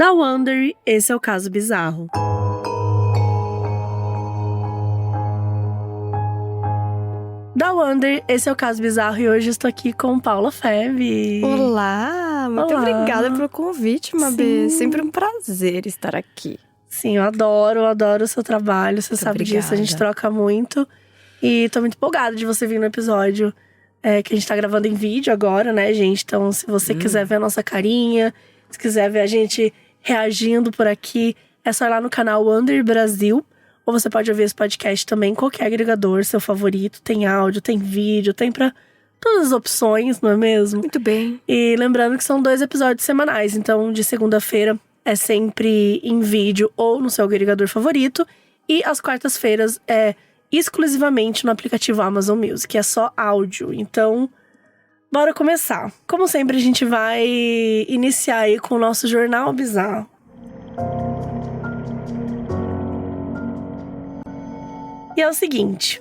Da Wonder, esse é o Caso Bizarro. Da Wonder, esse é o Caso Bizarro e hoje estou aqui com Paula Feve. Olá, muito obrigada pelo convite, Mabê. Sempre um prazer estar aqui. Sim, eu adoro o seu trabalho, você sabe disso, a gente troca muito. E tô muito empolgada de você vir no episódio que a gente tá gravando em vídeo agora, né, gente? Então, se você quiser ver a nossa carinha, se quiser ver a gente reagindo por aqui, é só ir lá no canal Wonder Brasil. Ou você pode ouvir esse podcast também em qualquer agregador, seu favorito. Tem áudio, tem vídeo, tem pra todas as opções, não é mesmo? Muito bem. E lembrando que são 2 episódios semanais. Então, de segunda-feira é sempre em vídeo ou no seu agregador favorito. E às quartas-feiras é exclusivamente no aplicativo Amazon Music. É só áudio. Então, bora começar. Como sempre, a gente vai iniciar aí com o nosso Jornal Bizarro. E é o seguinte: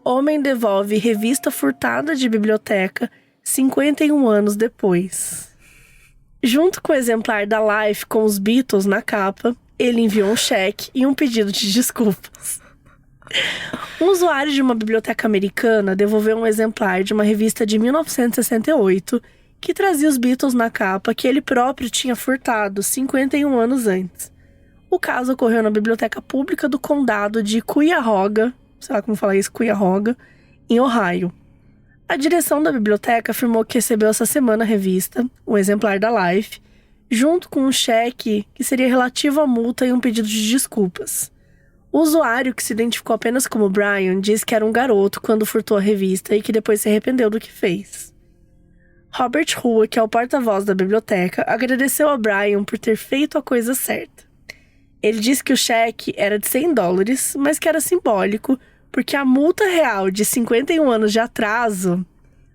homem devolve revista furtada de biblioteca 51 anos depois. Junto com o exemplar da Life com os Beatles na capa, ele enviou um cheque e um pedido de desculpas. Um usuário de uma biblioteca americana devolveu um exemplar de uma revista de 1968 que trazia os Beatles na capa que ele próprio tinha furtado 51 anos antes. O caso ocorreu na biblioteca pública do condado de Cuyahoga, sei lá como falar isso, Cuyahoga, em Ohio. A direção da biblioteca afirmou que recebeu essa semana a revista, um exemplar da Life, junto com um cheque que seria relativo à multa e um pedido de desculpas. O usuário, que se identificou apenas como Brian, disse que era um garoto quando furtou a revista e que depois se arrependeu do que fez. Robert Hua, que é o porta-voz da biblioteca, agradeceu a Brian por ter feito a coisa certa. Ele disse que o cheque era de $100, mas que era simbólico, porque a multa real de 51 anos de atraso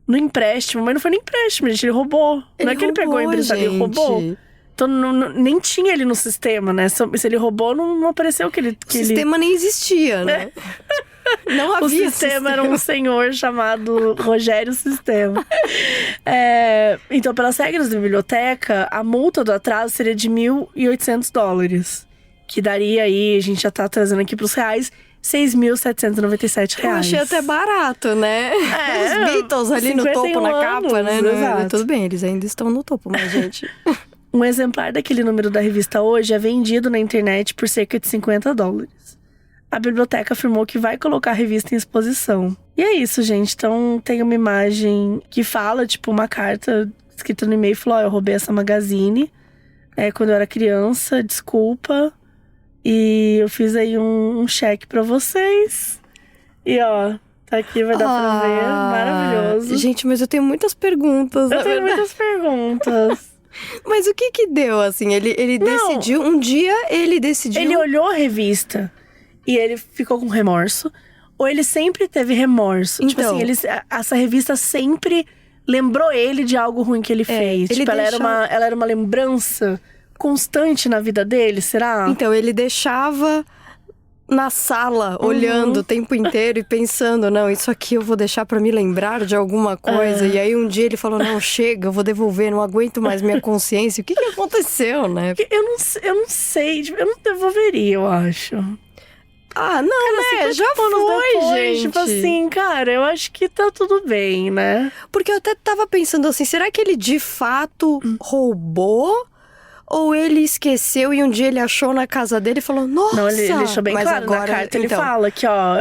no empréstimo, mas não foi nem empréstimo, gente, ele roubou. Não é que ele pegou a empresa, ele roubou. Então nem tinha ele no sistema, né? Se ele roubou, não apareceu que ele... O sistema nem existia, né? Não havia o sistema era um senhor chamado Rogério Sistema. Então, pelas regras da biblioteca, a multa do atraso seria de $1.800. Que daria aí, a gente já tá trazendo aqui pros reais, R$6.797. Eu achei até barato, né? Os Beatles ali no topo, na capa, né? Exato. Tudo bem, eles ainda estão no topo, mas gente... Um exemplar daquele número da revista hoje é vendido na internet por cerca de $50. A biblioteca afirmou que vai colocar a revista em exposição. E é isso, gente. Então, tem uma imagem que fala, tipo, uma carta escrita no e-mail, falou, eu roubei essa magazine quando eu era criança, desculpa. E eu fiz aí um cheque pra vocês. E ó, tá aqui, vai dar pra ver. Maravilhoso. Gente, mas eu tenho muitas perguntas. Eu tenho muitas perguntas. Mas o que deu, assim? Ele decidiu, um dia ele decidiu... Ele olhou a revista e ele ficou com remorso. Ou ele sempre teve remorso? Então, tipo assim, essa revista sempre lembrou ele de algo ruim que ele fez. Tipo, ela era uma lembrança constante na vida dele, será? Então, ele deixava na sala, olhando o tempo inteiro e pensando, não, isso aqui eu vou deixar pra me lembrar de alguma coisa. E aí um dia ele falou, não, chega, eu vou devolver, não aguento mais minha consciência. O que aconteceu, né? Eu não sei, tipo, eu não devolveria, eu acho. Ah, não, cara, né? Já foi, gente. Tipo assim, cara, eu acho que tá tudo bem, né? Porque eu até tava pensando assim, será que ele de fato roubou? Ou ele esqueceu e um dia ele achou na casa dele e falou, nossa! Não, ele deixou bem claro agora, na carta. Ele fala que, ó,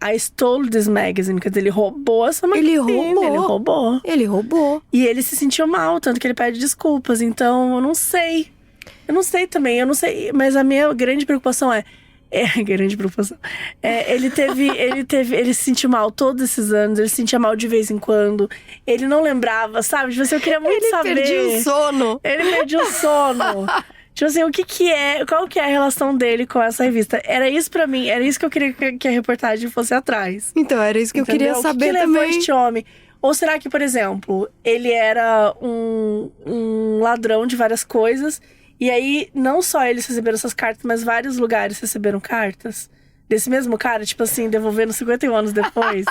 I stole this magazine. Quer dizer, ele roubou essa magazine. Ele roubou. E ele se sentiu mal, tanto que ele pede desculpas. Então, eu não sei. Eu não sei também, Mas a minha grande preocupação ele se sentiu mal todos esses anos, ele se sentia mal de vez em quando. Ele não lembrava, sabe? Tipo assim, eu queria muito saber. Ele perdia o sono. Tipo assim, qual que é a relação dele com essa revista? Era isso pra mim, era isso que eu queria que a reportagem fosse atrás. Então, era isso que eu queria saber também. O que levou este homem? Ou será que, por exemplo, ele era um ladrão de várias coisas... E aí, não só eles receberam essas cartas, mas vários lugares receberam cartas. Desse mesmo cara, tipo assim, devolvendo 51 anos depois?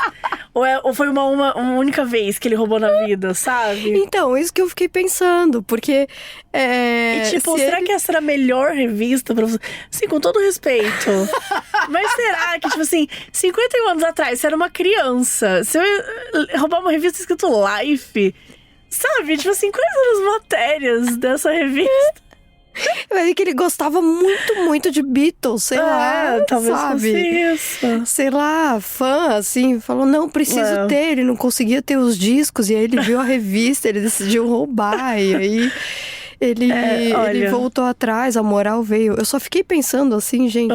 ou foi uma única vez que ele roubou na vida, sabe? Então, isso que eu fiquei pensando, porque... E tipo, será que essa era a melhor revista pra você? Assim, com todo respeito. Mas será que, tipo assim, 51 anos atrás, você era uma criança, você ia roubar uma revista escrito Life? Sabe? Tipo assim, quais eram as matérias dessa revista? Mas é que ele gostava muito, muito de Beatles, sei lá, talvez sabe? fosse isso. Sei lá, fã, assim, falou, não, preciso ter. Ele não conseguia ter os discos, e aí ele viu a revista, ele decidiu roubar, e aí ele voltou atrás, a moral veio. Eu só fiquei pensando assim, gente,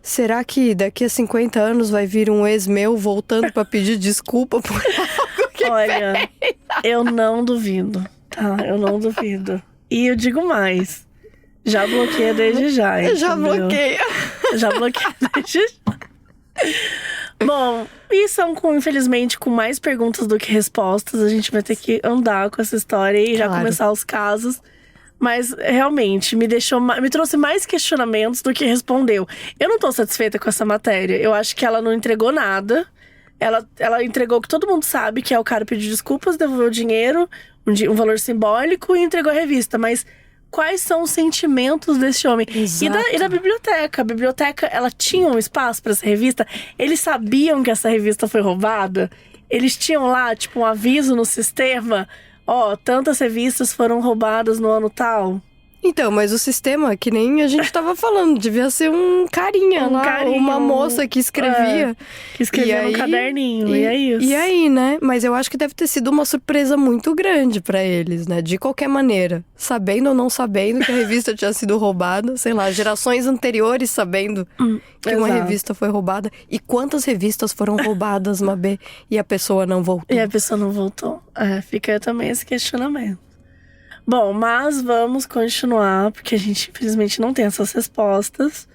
será que daqui a 50 anos vai vir um ex meu voltando pra pedir desculpa por algo que Olha, eu não duvido, tá? Eu não duvido. E eu digo mais. Já bloqueia desde já, entendeu? Já bloqueia. Já bloqueia desde já. Bom, e são, infelizmente, com mais perguntas do que respostas. A gente vai ter que andar com essa história e já começar os casos. Mas, realmente, me trouxe mais questionamentos do que respondeu. Eu não tô satisfeita com essa matéria. Eu acho que ela não entregou nada. Ela entregou o que todo mundo sabe, que é o cara pedir desculpas, devolveu o dinheiro, um valor simbólico, e entregou a revista. Mas quais são os sentimentos desse homem? E da biblioteca. A biblioteca, ela tinha um espaço para essa revista. Eles sabiam que essa revista foi roubada. Eles tinham lá, tipo, um aviso no sistema. Tantas revistas foram roubadas no ano tal. Então, mas o sistema, que nem a gente tava falando, devia ser um carinha uma moça que escrevia. Que escrevia no caderninho, e é isso. E aí, né? Mas eu acho que deve ter sido uma surpresa muito grande pra eles, né? De qualquer maneira. Sabendo ou não sabendo que a revista tinha sido roubada. Sei lá, gerações anteriores sabendo que uma revista foi roubada. E quantas revistas foram roubadas, Mabê? E a pessoa não voltou. Fica também esse questionamento. Bom, mas vamos continuar, porque a gente infelizmente não tem essas respostas.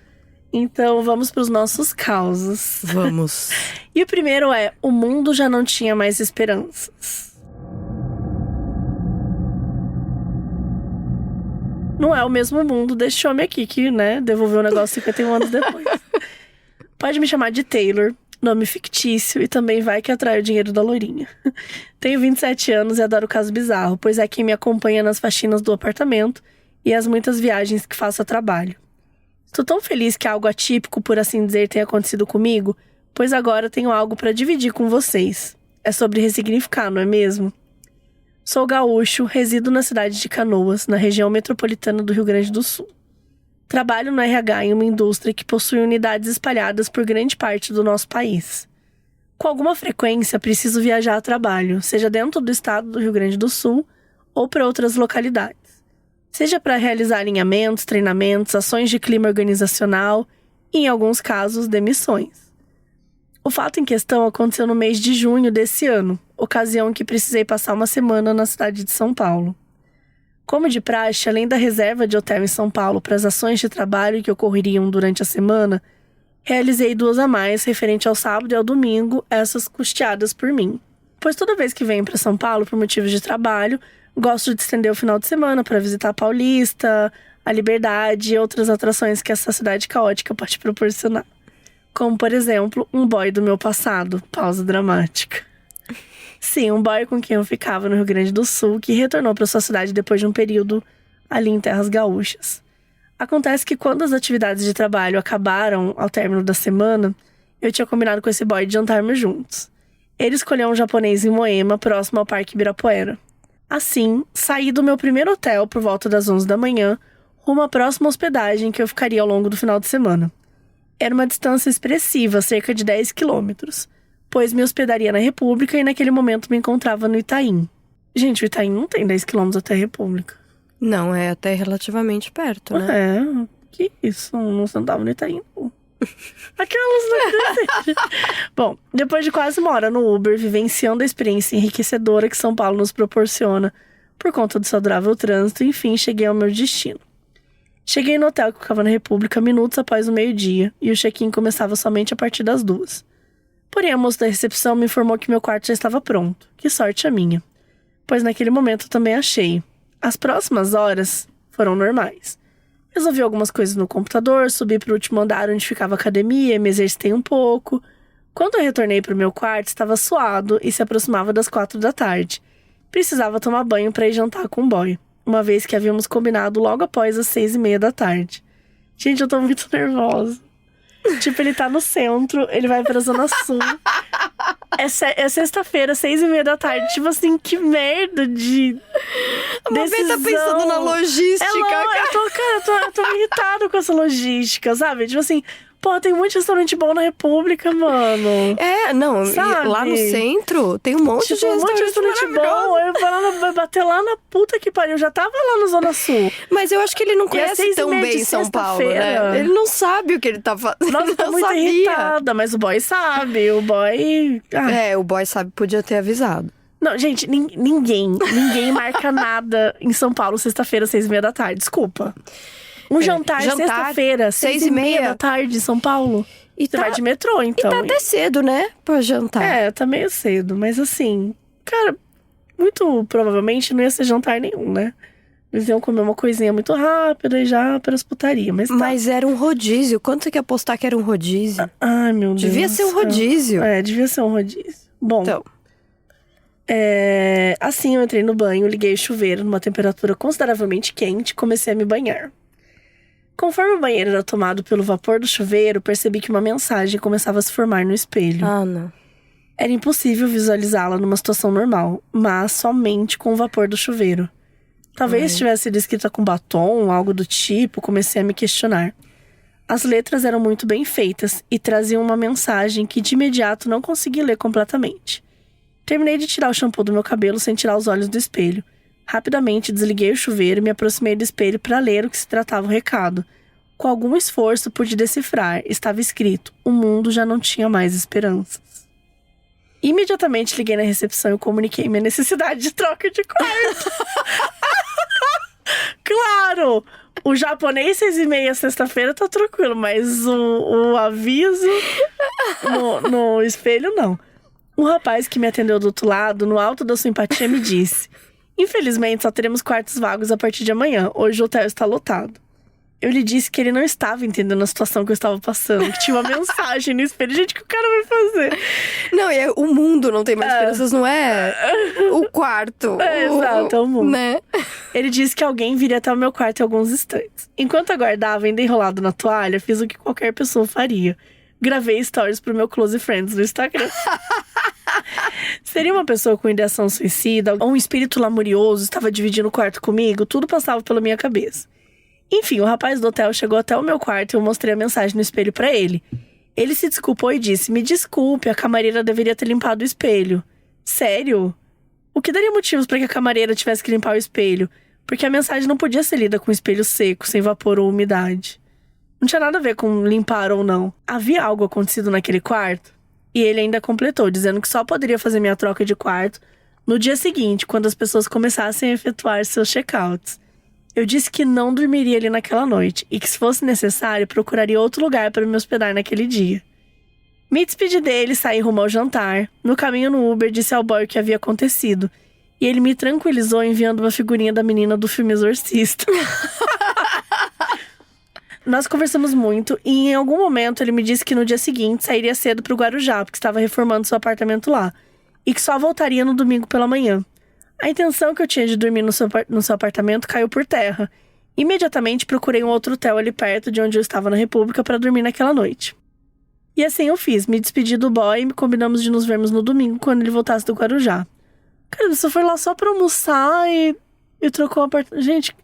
Então vamos para os nossos causos. Vamos. E o primeiro é: o mundo já não tinha mais esperanças. Não é o mesmo mundo deste homem aqui, que, né, devolveu o negócio 51 anos depois. Pode me chamar de Taylor, nome fictício, e também vai que atrai o dinheiro da loirinha. Tenho 27 anos e adoro o caso bizarro, pois é quem me acompanha nas faxinas do apartamento e as muitas viagens que faço a trabalho. Estou tão feliz que algo atípico, por assim dizer, tenha acontecido comigo, pois agora tenho algo para dividir com vocês. É sobre ressignificar, não é mesmo? Sou gaúcho, resido na cidade de Canoas, na região metropolitana do Rio Grande do Sul. Trabalho no RH em uma indústria que possui unidades espalhadas por grande parte do nosso país. Com alguma frequência, preciso viajar a trabalho, seja dentro do estado do Rio Grande do Sul ou para outras localidades. Seja para realizar alinhamentos, treinamentos, ações de clima organizacional e, em alguns casos, demissões. O fato em questão aconteceu no mês de junho desse ano, ocasião em que precisei passar uma semana na cidade de São Paulo. Como de praxe, além da reserva de hotel em São Paulo para as ações de trabalho que ocorreriam durante a semana, realizei 2 a mais referente ao sábado e ao domingo, essas custeadas por mim. Pois toda vez que venho para São Paulo por motivos de trabalho, gosto de estender o final de semana para visitar a Paulista, a Liberdade e outras atrações que essa cidade caótica pode proporcionar. Como, por exemplo, um boy do meu passado, pausa dramática. Sim, um boy com quem eu ficava no Rio Grande do Sul, que retornou para sua cidade depois de um período ali em terras gaúchas. Acontece que quando as atividades de trabalho acabaram ao término da semana, eu tinha combinado com esse boy de jantarmos juntos. Ele escolheu um japonês em Moema, próximo ao Parque Ibirapuera. Assim, saí do meu primeiro hotel por volta das 11 da manhã, rumo à próxima hospedagem que eu ficaria ao longo do final de semana. Era uma distância expressiva, cerca de 10 quilômetros, pois me hospedaria na República e naquele momento me encontrava no Itaim. Gente, o Itaim não tem 10 quilômetros até a República. Não, é até relativamente perto, né? Que isso, não sentava no Itaim, não. Aquelas não. Bom, depois de quase 1 hora no Uber, vivenciando a experiência enriquecedora que São Paulo nos proporciona, por conta do seu adorável trânsito, enfim, cheguei ao meu destino. Cheguei no hotel que ficava na República minutos após o meio-dia, e o check-in começava somente a partir das 2. Porém, a moça da recepção me informou que meu quarto já estava pronto. Que sorte a minha. Pois naquele momento eu também achei. As próximas horas foram normais. Resolvi algumas coisas no computador, subi pro último andar onde ficava a academia, me exercitei um pouco. Quando eu retornei pro meu quarto, estava suado e se aproximava das 4 da tarde. Precisava tomar banho para ir jantar com o boy, uma vez que havíamos combinado logo após as 6:30 da tarde. Gente, eu tô muito nervosa. Tipo, ele tá no centro, ele vai pra Zona Sul. É sexta-feira, 6:30 da tarde. Tipo assim, que merda de decisão. Tá pensando na logística. Eu tô irritado com essa logística, sabe? Tipo assim, pô, tem muito restaurante bom na República, mano. Não, sabe? Lá no centro tem um monte de restaurante bom. Eu vai bater lá na puta que pariu. Eu já tava lá na Zona Sul. Mas eu acho que ele não conhece tão bem São Paulo, né? Ele não sabe o que ele tá fazendo. Nossa, eu tô muito irritada, mas o boy sabe. O boy... o boy sabe, podia ter avisado. Não, gente, ninguém marca nada em São Paulo sexta-feira, 6:30 da tarde. Desculpa. Um jantar sexta-feira, 6:30 da tarde em São Paulo. E você vai de metrô, então. E tá até cedo, né? Pra jantar. Tá meio cedo. Mas assim, cara, muito provavelmente não ia ser jantar nenhum, né? Eles iam comer uma coisinha muito rápida e já para as putarias. Mas era um rodízio. Quanto você quer apostar que era um rodízio? Ai, meu Deus. Devia ser um rodízio. Devia ser um rodízio. Bom, então, assim eu entrei no banho, liguei o chuveiro numa temperatura consideravelmente quente e comecei a me banhar. Conforme o banheiro era tomado pelo vapor do chuveiro, percebi que uma mensagem começava a se formar no espelho. Não. Era impossível visualizá-la numa situação normal, mas somente com o vapor do chuveiro. Talvez tivesse sido escrita com batom, algo do tipo, comecei a me questionar. As letras eram muito bem feitas e traziam uma mensagem que de imediato não consegui ler completamente. Terminei de tirar o shampoo do meu cabelo sem tirar os olhos do espelho. Rapidamente desliguei o chuveiro e me aproximei do espelho para ler o que se tratava o recado. Com algum esforço pude decifrar. Estava escrito: o mundo já não tinha mais esperanças. Imediatamente liguei na recepção e comuniquei minha necessidade de troca de quarto. Claro! O japonês 6:30 sexta-feira tá tranquilo, mas o aviso no espelho não. Um rapaz que me atendeu do outro lado, no alto da sua empatia, me disse: infelizmente, só teremos quartos vagos a partir de amanhã. Hoje o hotel está lotado. Eu lhe disse que ele não estava entendendo a situação que eu estava passando, que tinha uma mensagem no espelho. Gente, o que o cara vai fazer? Não, o mundo não tem mais esperanças, não é o quarto. Exato, é o mundo. Né? Ele disse que alguém viria até o meu quarto em alguns instantes. Enquanto aguardava, ainda enrolado na toalha, fiz o que qualquer pessoa faria. Gravei stories pro meu Close Friends no Instagram. Seria uma pessoa com ideação suicida, ou um espírito lamurioso estava dividindo o quarto comigo? Tudo passava pela minha cabeça. Enfim, o rapaz do hotel chegou até o meu quarto e eu mostrei a mensagem no espelho pra ele. Ele se desculpou e disse: me desculpe, a camareira deveria ter limpado o espelho. Sério? O que daria motivos para que a camareira tivesse que limpar o espelho? Porque a mensagem não podia ser lida com o espelho seco, sem vapor ou umidade. Não tinha nada a ver com limpar ou não. Havia algo acontecido naquele quarto? E ele ainda completou, dizendo que só poderia fazer minha troca de quarto no dia seguinte, quando as pessoas começassem a efetuar seus check-outs. Eu disse que não dormiria ali naquela noite e que, se fosse necessário, procuraria outro lugar para me hospedar naquele dia. Me despedi dele, saí rumo ao jantar. No caminho no Uber, disse ao boy o que havia acontecido. E ele me tranquilizou enviando uma figurinha da menina do filme Exorcista. Nós conversamos muito e em algum momento ele me disse que no dia seguinte sairia cedo pro Guarujá, porque estava reformando seu apartamento lá. E que só voltaria no domingo pela manhã. A intenção que eu tinha de dormir no seu apartamento caiu por terra. Imediatamente procurei um outro hotel ali perto de onde eu estava na República para dormir naquela noite. E assim eu fiz, me despedi do boy e combinamos de nos vermos no domingo quando ele voltasse do Guarujá. Cara, você foi lá só pra almoçar e trocou o apartamento. Gente,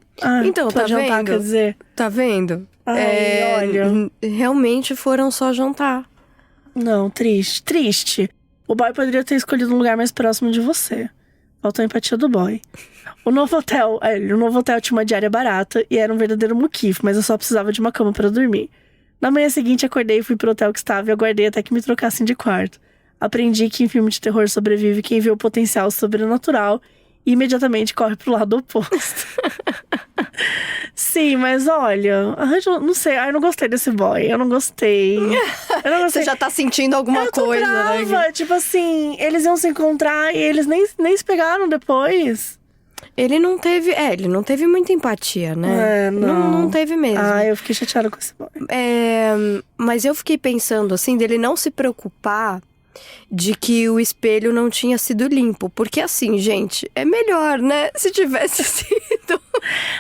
então, tá jantar, vendo? Quer dizer. Tá vendo? Olha. Realmente foram só jantar. Não, triste. O boy poderia ter escolhido um lugar mais próximo de você. Faltou a empatia do boy. O novo hotel tinha uma diária barata e era um verdadeiro muquifo, mas eu só precisava de uma cama para dormir. Na manhã seguinte, acordei e fui pro hotel que estava e aguardei até que me trocassem de quarto. Aprendi que em filme de terror sobrevive quem vê o potencial sobrenatural e imediatamente corre pro lado oposto. Sim, mas olha, não sei, eu não gostei desse boy, eu não gostei. Você já tá sentindo alguma coisa, brava, né? Tipo assim, eles iam se encontrar e eles nem se pegaram depois. Ele não teve muita empatia, né? Não teve mesmo. Ah, eu fiquei chateada com esse boy. Mas eu fiquei pensando, assim, dele não se preocupar de que o espelho não tinha sido limpo. Porque assim, gente, é melhor, né? Se tivesse sido.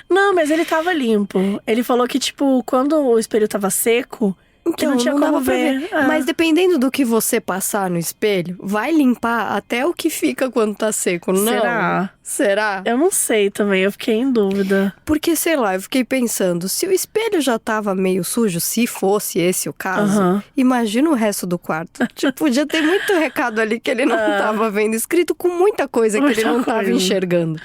Não, mas ele tava limpo. Ele falou que, tipo, quando o espelho tava seco, que não tinha como ver. Mas dependendo do que você passar no espelho, vai limpar até o que fica quando tá seco, não? Será? Eu não sei também, eu fiquei em dúvida. Porque, sei lá, eu fiquei pensando, se o espelho já tava meio sujo, se fosse esse o caso, imagina o resto do quarto. Tipo, podia ter muito recado ali que ele não tava vendo, escrito com muita coisa que ele não tava enxergando.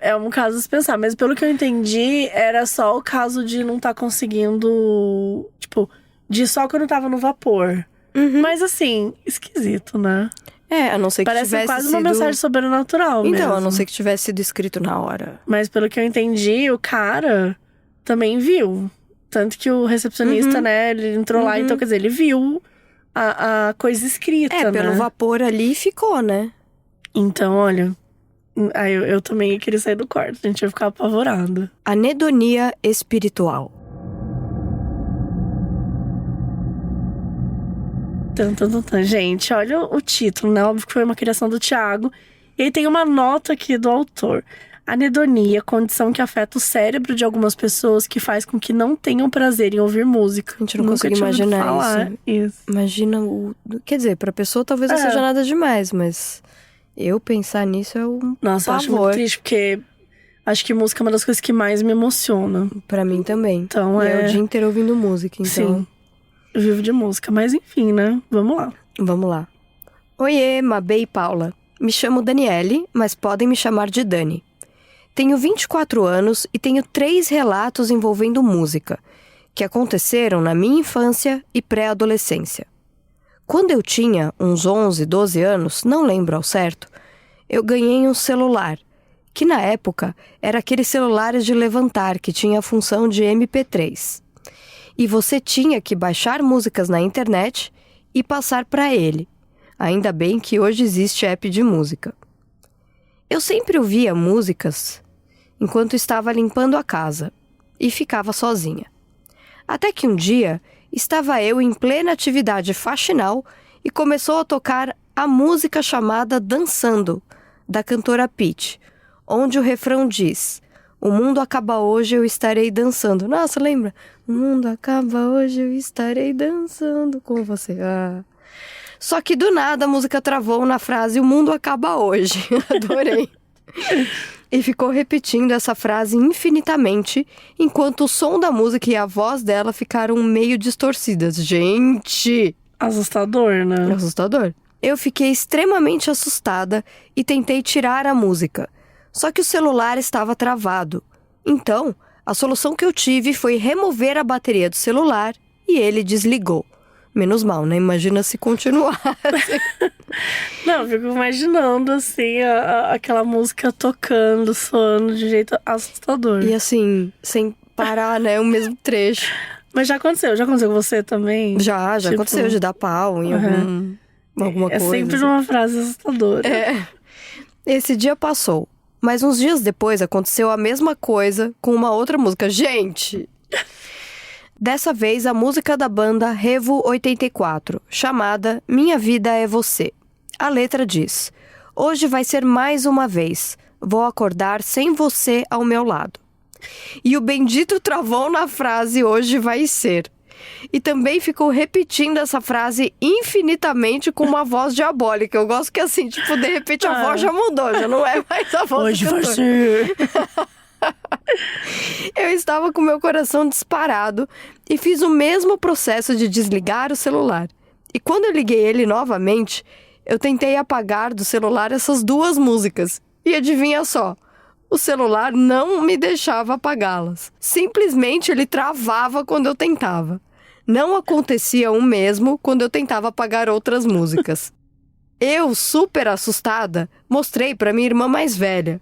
É um caso de pensar, mas pelo que eu entendi, era só o caso de não estar conseguindo, tipo, de só quando tava no vapor. Mas assim, esquisito, né? A não ser que parece tivesse quase sido... uma mensagem sobrenatural então, mesmo. a não ser que tivesse sido escrito na hora. Mas pelo que eu entendi, o cara também viu. Tanto que o recepcionista, né, ele entrou lá, então quer dizer, ele viu a coisa escrita, né? Pelo vapor ali ficou, né? Então, olha... Aí eu também queria sair do quarto, a gente ia ficar apavorado. Anedonia espiritual. Gente, olha o título, né? Óbvio que foi uma criação do Thiago. E aí tem uma nota aqui do autor. Anedonia, condição que afeta o cérebro de algumas pessoas que faz com que não tenham prazer em ouvir música. A gente não consegue imaginar isso. Imagina o... Quer dizer, pra pessoa talvez não seja nada demais, mas... Eu pensar nisso é um Nossa, eu acho muito triste, porque acho que música é uma das coisas que mais me emociona. Pra mim também. Então é o dia inteiro ouvindo música, então... Sim, eu vivo de música, mas enfim, né? Vamos lá. Vamos lá. Oiê, Mabê e Paula. Me chamo Daniele, mas podem me chamar de Dani. Tenho 24 anos e tenho 3 relatos envolvendo música, que aconteceram na minha infância e pré-adolescência. Quando eu tinha uns 11, 12 anos, não lembro ao certo, eu ganhei um celular, que na época era aqueles celulares de levantar que tinha a função de MP3. E você tinha que baixar músicas na internet e passar para ele. Ainda bem que hoje existe app de música. Eu sempre ouvia músicas enquanto estava limpando a casa e ficava sozinha. Até que um dia... estava eu em plena atividade faxinal e começou a tocar a música chamada Dançando, da cantora Pitty, onde o refrão diz: o mundo acaba hoje, eu estarei dançando. Nossa, lembra? O mundo acaba hoje, eu estarei dançando com você. Só que do nada a música travou na frase: o mundo acaba hoje. Adorei. E ficou repetindo essa frase infinitamente, enquanto o som da música e a voz dela ficaram meio distorcidas. Gente! Assustador, né? Assustador. Eu fiquei extremamente assustada e tentei tirar a música. Só que o celular estava travado. Então, a solução que eu tive foi remover a bateria do celular e ele desligou. Menos mal, né? Imagina se continuasse. Não, eu fico imaginando, assim, aquela música tocando, soando de jeito assustador. E assim, sem parar, né? O mesmo trecho. Mas já aconteceu com você também? Já tipo... aconteceu de dar pau em alguma coisa. É sempre uma frase assustadora. Esse dia passou, mas uns dias depois aconteceu a mesma coisa com uma outra música. Gente... Dessa vez, a música da banda Revo 84, chamada Minha Vida é Você. A letra diz: hoje vai ser mais uma vez, vou acordar sem você ao meu lado. E o bendito travou na frase hoje vai ser. E também ficou repetindo essa frase infinitamente com uma voz diabólica. Eu gosto que assim, tipo, de repente a voz já mudou, já não é mais a voz hoje vai ser. Eu estava com meu coração disparado e fiz o mesmo processo de desligar o celular. E quando eu liguei ele novamente, eu tentei apagar do celular essas 2 músicas. E adivinha só, o celular não me deixava apagá-las. Simplesmente ele travava quando eu tentava. Não acontecia o mesmo quando eu tentava apagar outras músicas. Eu, super assustada, mostrei para minha irmã mais velha.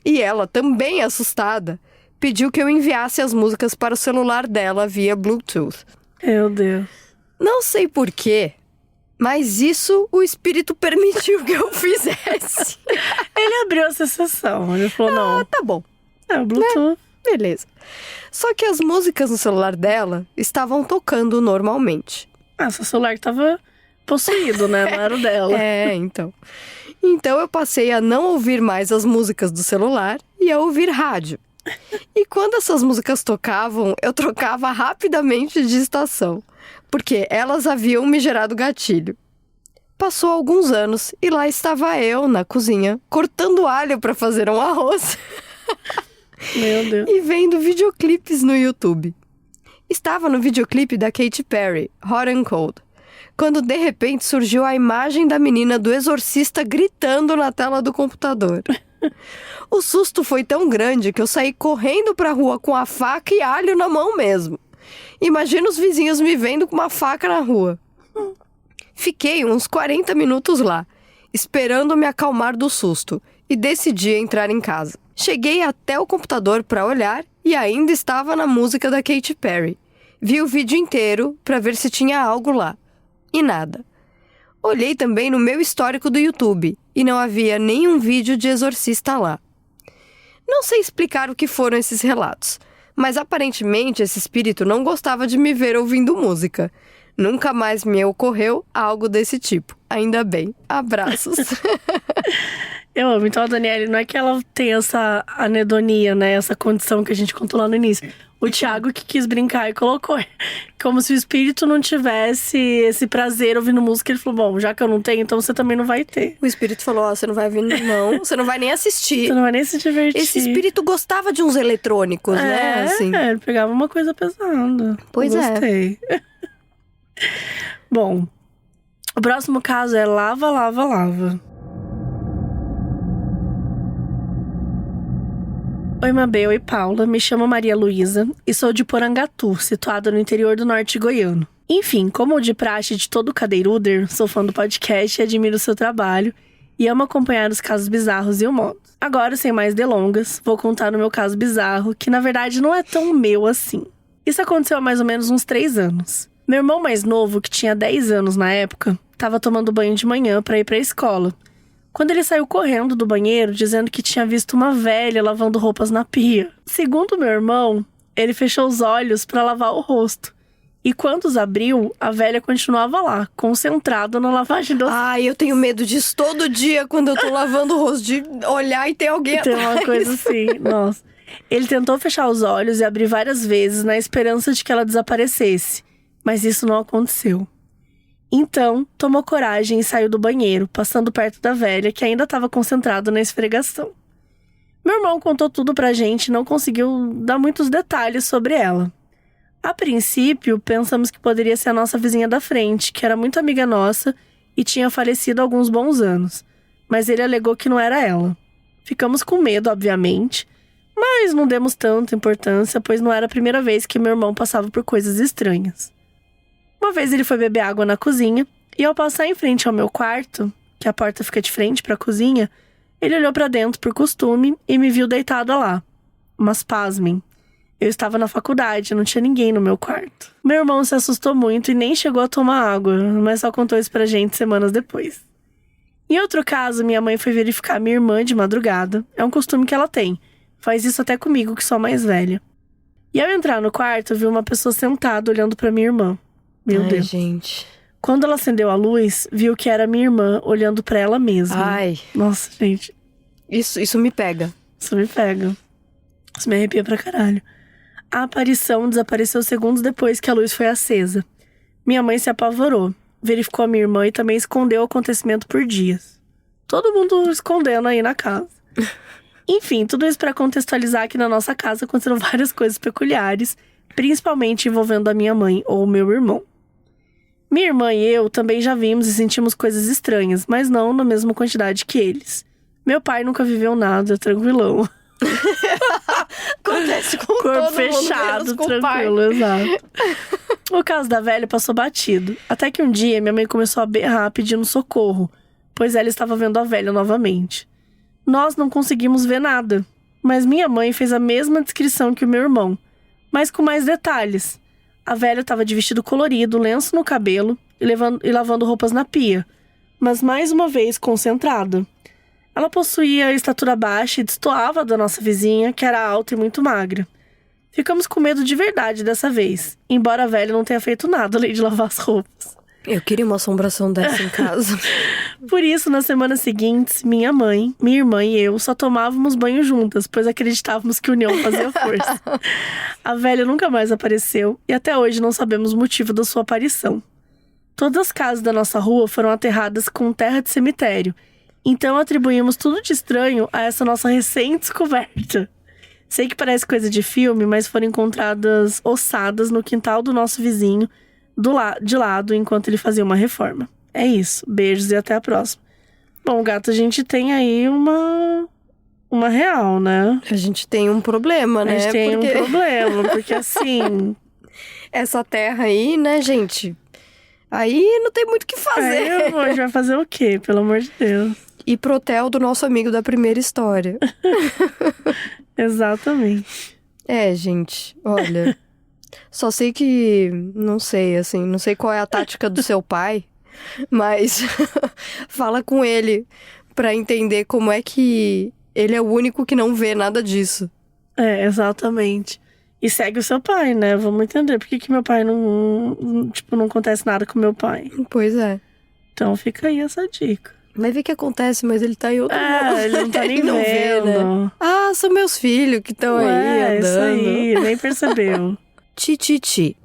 E ela, também assustada, pediu que eu enviasse as músicas para o celular dela via Bluetooth. Meu Deus. Não sei porquê, mas isso o espírito permitiu que eu fizesse. Ele abriu essa exceção. Ele falou, não. Tá bom. É, o Bluetooth. Beleza. Só que as músicas no celular dela estavam tocando normalmente. Seu celular tava possuído, né? Não era o dela. Então. Então eu passei a não ouvir mais as músicas do celular e a ouvir rádio. E quando essas músicas tocavam, eu trocava rapidamente de estação, porque elas haviam me gerado gatilho. Passou alguns anos e lá estava eu, na cozinha, cortando alho para fazer um arroz. Meu Deus. E vendo videoclipes no YouTube. Estava no videoclipe da Katy Perry, Hot and Cold, quando de repente surgiu a imagem da menina do Exorcista gritando na tela do computador. O susto foi tão grande que eu saí correndo pra rua com a faca e alho na mão mesmo. Imagina os vizinhos me vendo com uma faca na rua. Fiquei uns 40 minutos lá, esperando me acalmar do susto, e decidi entrar em casa. Cheguei até o computador pra olhar e ainda estava na música da Katy Perry. Vi o vídeo inteiro pra ver se tinha algo lá. E nada. Olhei também no meu histórico do YouTube e não havia nenhum vídeo de exorcista lá. Não sei explicar o que foram esses relatos, mas aparentemente esse espírito não gostava de me ver ouvindo música. Nunca mais me ocorreu algo desse tipo. Ainda bem. Abraços. Eu amo. Então a Daniele, não é que ela tem essa anedonia, né? Essa condição que a gente contou lá no início. O Thiago que quis brincar e colocou. Como se o espírito não tivesse esse prazer ouvindo música. Ele falou, bom, já que eu não tenho, então você também não vai ter. O espírito falou, você não vai vir não, você não vai nem assistir. Você não vai nem se divertir. Esse espírito gostava de uns eletrônicos, né? Assim. Ele pegava uma coisa pesada. Pois Gostei. Bom, o próximo caso é Lava, Lava, Lava. Oi, Mabel e Paula, me chamo Maria Luísa e sou de Porangatu, situada no interior do norte goiano. Enfim, como de praxe de todo cadeiruder, sou fã do podcast e admiro o seu trabalho e amo acompanhar os casos bizarros e o modo. Agora, sem mais delongas, vou contar o meu caso bizarro, que na verdade não é tão meu assim. Isso aconteceu há mais ou menos uns 3 anos. Meu irmão mais novo, que tinha 10 anos na época, estava tomando banho de manhã para ir para a escola. Quando ele saiu correndo do banheiro, dizendo que tinha visto uma velha lavando roupas na pia. Segundo meu irmão, ele fechou os olhos para lavar o rosto. E quando os abriu, a velha continuava lá, concentrada na lavagem do... Ai, eu tenho medo disso todo dia quando eu tô lavando o rosto, de olhar e ter alguém Tem atrás. uma coisa assim, nossa. Ele tentou fechar os olhos e abrir várias vezes na esperança de que ela desaparecesse. Mas isso não aconteceu. Então, tomou coragem e saiu do banheiro, passando perto da velha, que ainda estava concentrada na esfregação. Meu irmão contou tudo pra gente e não conseguiu dar muitos detalhes sobre ela. A princípio, pensamos que poderia ser a nossa vizinha da frente, que era muito amiga nossa e tinha falecido há alguns bons anos. Mas ele alegou que não era ela. Ficamos com medo, obviamente, mas não demos tanta importância, pois não era a primeira vez que meu irmão passava por coisas estranhas. Uma vez ele foi beber água na cozinha e ao passar em frente ao meu quarto, que a porta fica de frente para a cozinha, ele olhou para dentro por costume e me viu deitada lá. Mas pasmem, eu estava na faculdade, não tinha ninguém no meu quarto. Meu irmão se assustou muito e nem chegou a tomar água, mas só contou isso pra gente semanas depois. Em outro caso, minha mãe foi verificar minha irmã de madrugada. É um costume que ela tem. Faz isso até comigo, que sou a mais velha. E ao entrar no quarto, vi uma pessoa sentada olhando pra minha irmã. Meu Deus. Gente. Quando ela acendeu a luz, viu que era minha irmã olhando pra ela mesma. Ai. Nossa, gente. Isso me pega. Isso me pega. Isso me arrepia pra caralho. A aparição desapareceu segundos depois que a luz foi acesa. Minha mãe se apavorou, verificou a minha irmã e também escondeu o acontecimento por dias. Todo mundo escondendo aí na casa. Enfim, tudo isso pra contextualizar que na nossa casa aconteceram várias coisas peculiares, principalmente envolvendo a minha mãe ou o meu irmão. Minha irmã e eu também já vimos e sentimos coisas estranhas, mas não na mesma quantidade que eles. Meu pai nunca viveu nada, tranquilão. Acontece com Corpo todo fechado, mundo, com o pai. tranquilo, exato. O caso da velha passou batido. Até que um dia minha mãe começou a berrar pedindo socorro, pois ela estava vendo a velha novamente. Nós não conseguimos ver nada, mas minha mãe fez a mesma descrição que o meu irmão, mas com mais detalhes. A velha estava de vestido colorido, lenço no cabelo e lavando roupas na pia, mas mais uma vez concentrada. Ela possuía estatura baixa e destoava da nossa vizinha, que era alta e muito magra. Ficamos com medo de verdade dessa vez, embora a velha não tenha feito nada além de lavar as roupas. Eu queria uma assombração dessa em casa. Por isso, nas semanas seguintes, minha mãe, minha irmã e eu só tomávamos banho juntas, pois acreditávamos que união fazia força. A velha nunca mais apareceu e até hoje não sabemos o motivo da sua aparição. Todas as casas da nossa rua foram aterradas com terra de cemitério, então atribuímos tudo de estranho a essa nossa recém-descoberta. Sei que parece coisa de filme, mas foram encontradas ossadas no quintal do nosso vizinho, de lado, enquanto ele fazia uma reforma. É isso. Beijos e até a próxima. Bom, gato, a gente tem aí uma real, né? A gente tem um problema, né? A gente tem um problema, porque assim... Essa terra aí, né, gente? Aí não tem muito o que fazer. Aí, amor, a gente vai fazer o quê? Pelo amor de Deus. Ir pro hotel do nosso amigo da primeira história. Exatamente. É, gente, olha... Só sei que... Não sei, assim... Não sei qual é a tática do seu pai... Mas fala com ele pra entender como é que ele é o único que não vê nada disso. É, exatamente. E segue o seu pai, né? Vamos entender por que meu pai não acontece nada com meu pai. Pois é. Então fica aí essa dica. Vai ver o que acontece, mas ele tá em outro mundo. Ele não tá nem não vendo. Vê, né? Ah, são meus filhos que estão aí andando. Isso aí, nem percebeu. Ti.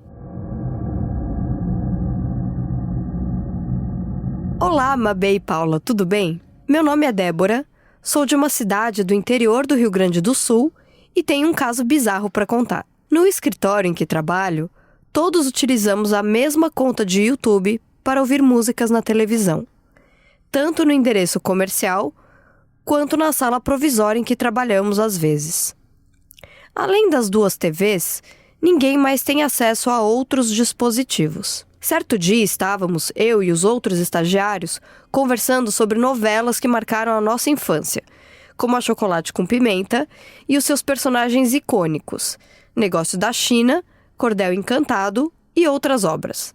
Olá, Mabê e Paula, tudo bem? Meu nome é Débora, sou de uma cidade do interior do Rio Grande do Sul e tenho um caso bizarro para contar. No escritório em que trabalho, todos utilizamos a mesma conta de YouTube para ouvir músicas na televisão, tanto no endereço comercial quanto na sala provisória em que trabalhamos às vezes. Além das duas TVs, ninguém mais tem acesso a outros dispositivos. Certo dia estávamos, eu e os outros estagiários, conversando sobre novelas que marcaram a nossa infância, como a Chocolate com Pimenta e os seus personagens icônicos, Negócio da China, Cordel Encantado e outras obras.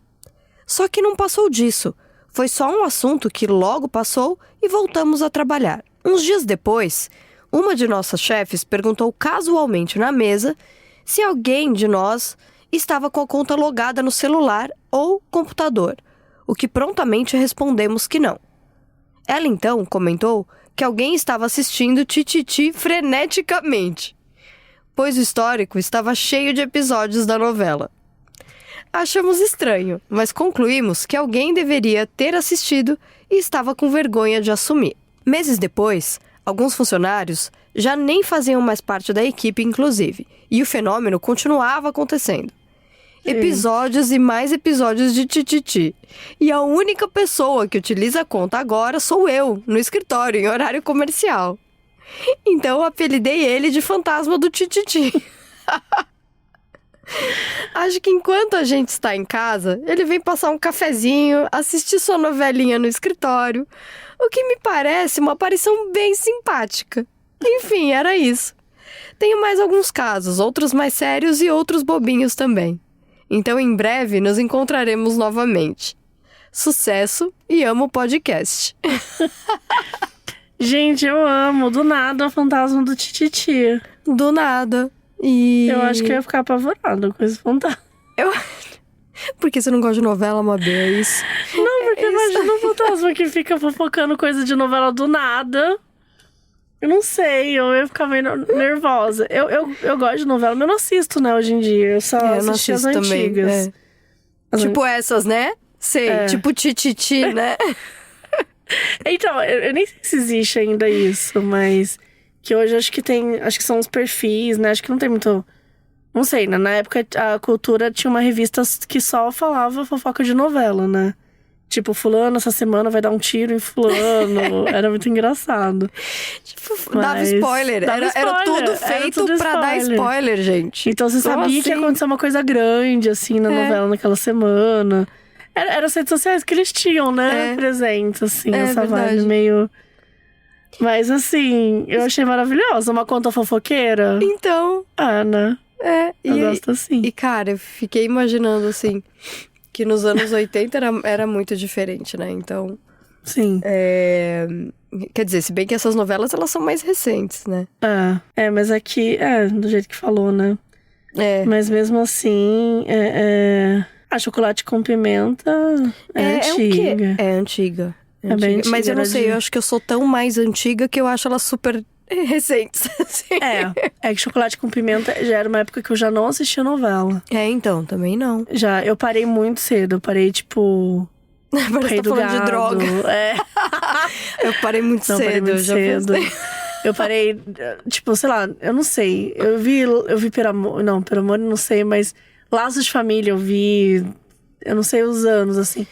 Só que não passou disso, foi só um assunto que logo passou e voltamos a trabalhar. Uns dias depois, uma de nossas chefes perguntou casualmente na mesa se alguém de nós estava com a conta logada no celular ou computador, o que prontamente respondemos que não. Ela então comentou que alguém estava assistindo Tititi freneticamente, pois o histórico estava cheio de episódios da novela. Achamos estranho, mas concluímos que alguém deveria ter assistido e estava com vergonha de assumir. Meses depois, alguns funcionários já nem faziam mais parte da equipe, inclusive, e o fenômeno continuava acontecendo. Episódios e mais episódios de Tititi. E a única pessoa que utiliza a conta agora sou eu, no escritório, em horário comercial. Então eu apelidei ele de fantasma do Tititi. Acho que enquanto a gente está em casa, ele vem passar um cafezinho, assistir sua novelinha no escritório, o que me parece uma aparição bem simpática. Enfim, era isso. Tenho mais alguns casos, outros mais sérios e outros bobinhos também. Então, em breve, nos encontraremos novamente. Sucesso e amo o podcast. Gente, eu amo. Do nada, o fantasma do Tititi. Do nada. E... Eu acho que eu ia ficar apavorada com esse fantasma. Porque você não gosta de novela, Mabê, é isso? Não, porque imagina um fantasma que fica fofocando coisa de novela do nada. Eu não sei, eu ia ficar meio nervosa. Eu gosto de novela, mas eu não assisto, né, hoje em dia. Eu só assisti as antigas. Tipo essas, né? Sei, tipo Tititi, né? Então, eu nem sei se existe ainda isso, mas... Que hoje acho que são os perfis, né? Acho que não tem muito... Não sei, né? Na época a Cultura tinha uma revista que só falava fofoca de novela, né? Tipo, fulano essa semana vai dar um tiro em fulano. Era muito engraçado. Tipo, dava spoiler. Era tudo feito pra dar spoiler, gente. Então você sabia que ia acontecer uma coisa grande, assim, na novela naquela semana. Era as redes sociais que eles tinham, né? Presentes, assim, essa vibe meio... Mas, assim, eu achei maravilhosa. Uma conta fofoqueira. Então... né? Eu gosto assim. E, cara, eu fiquei imaginando, assim... Que nos anos 80 era muito diferente, né? Então... Sim. Quer dizer, se bem que essas novelas, elas são mais recentes, né? Mas aqui, do jeito que falou, né? Mas mesmo assim, a Chocolate com Pimenta é antiga. O quê? É antiga. É bem antiga. Mas eu não sei, eu acho que eu sou tão mais antiga que eu acho ela super recentes. Assim. É que Chocolate com Pimenta já era uma época que eu já não assistia novela. Então, também não. Eu parei muito cedo, eu parei tipo... Parece que tá falando de droga. Eu parei muito cedo. Parei muito cedo. Eu parei, tipo, sei lá, eu não sei. Eu vi Peramor, não não sei, mas Laços de Família eu vi, eu não sei os anos, assim.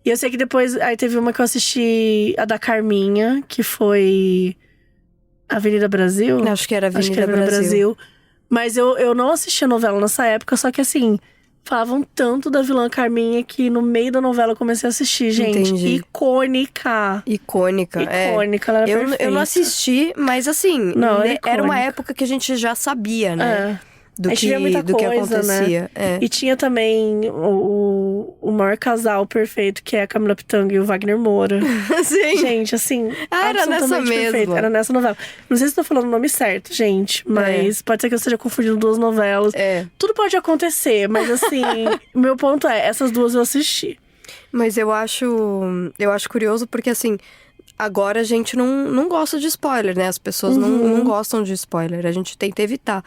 E eu sei que depois, aí teve uma que eu assisti, a da Carminha, que foi Avenida Brasil. Acho que era Avenida Brasil. Mas eu não assistia novela nessa época, só que assim... Falavam tanto da vilã Carminha que no meio da novela eu comecei a assistir, gente. Entendi. Icônica, ela era perfeita. Eu não assisti, mas assim, era uma época que a gente já sabia, né? Do que acontecia. Né? E tinha também o maior casal perfeito, que é a Camila Pitanga e o Wagner Moura. Sim. Gente, assim, era nessa mesma. Era nessa novela. Não sei se tô falando o nome certo, gente, mas pode ser que eu esteja confundindo duas novelas. Tudo pode acontecer, mas assim, meu ponto essas duas eu assisti. Mas eu acho curioso porque assim, agora a gente não gosta de spoiler, né? As pessoas não gostam de spoiler, a gente tenta evitar.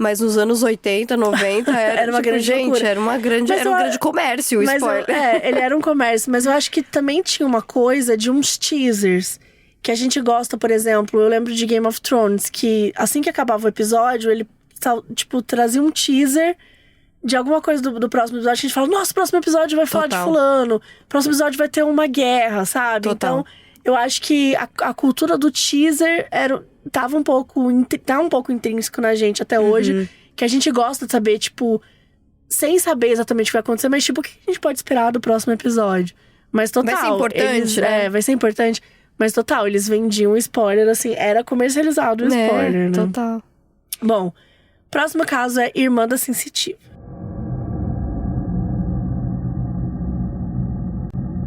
Mas nos anos 80, 90, era uma grande loucura. Era um grande comércio o spoiler. Ele era um comércio, mas eu acho que também tinha uma coisa de uns teasers. Que a gente gosta, por exemplo, eu lembro de Game of Thrones, que assim que acabava o episódio, ele, tipo, trazia um teaser de alguma coisa do próximo episódio. A gente fala, nossa, o próximo episódio vai falar de fulano. O próximo episódio vai ter uma guerra, sabe? Total. Então, eu acho que a cultura do teaser tá um pouco intrínseco na gente até hoje. Que a gente gosta de saber, tipo, sem saber exatamente o que vai acontecer, mas tipo, o que a gente pode esperar do próximo episódio? Mas total. Vai ser importante, né? Vai ser importante. Mas total, eles vendiam spoiler, assim, era comercializado o spoiler, né? Total. Bom, próximo caso é Irmã da Sensitiva.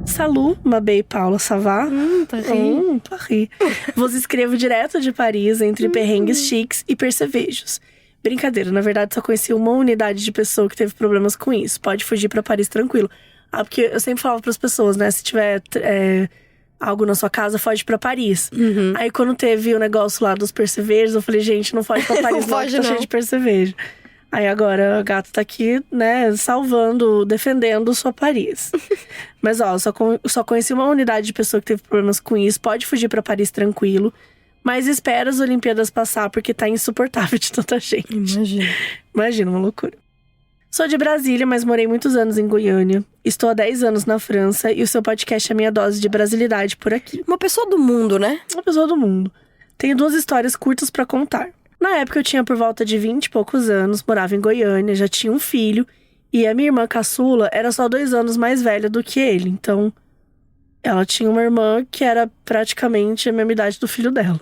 Salut, Mabê e Paula Savá. Paris. Vos escrevo direto de Paris, entre perrengues chiques e percevejos. Brincadeira, na verdade só conheci uma unidade de pessoa que teve problemas com isso. Pode fugir pra Paris tranquilo. Porque eu sempre falava pras pessoas, né? Se tiver algo na sua casa, foge pra Paris. Aí quando teve o negócio lá dos percevejos, eu falei, gente, não foge pra Paris não, tá cheio de percevejo. Aí agora a gata tá aqui, né, salvando, defendendo sua Paris. Mas ó, só conheci uma unidade de pessoa que teve problemas com isso. Pode fugir pra Paris tranquilo. Mas espera as Olimpíadas passar, porque tá insuportável de tanta gente. Imagina, uma loucura. Sou de Brasília, mas morei muitos anos em Goiânia. Estou há 10 anos na França e o seu podcast é a minha dose de brasilidade por aqui. Uma pessoa do mundo, né? Uma pessoa do mundo. Tenho 2 histórias curtas pra contar. Na época eu tinha por volta de 20 e poucos anos, morava em Goiânia, já tinha um filho. E a minha irmã caçula era só 2 anos mais velha do que ele. Então, ela tinha uma irmã que era praticamente a mesma idade do filho dela.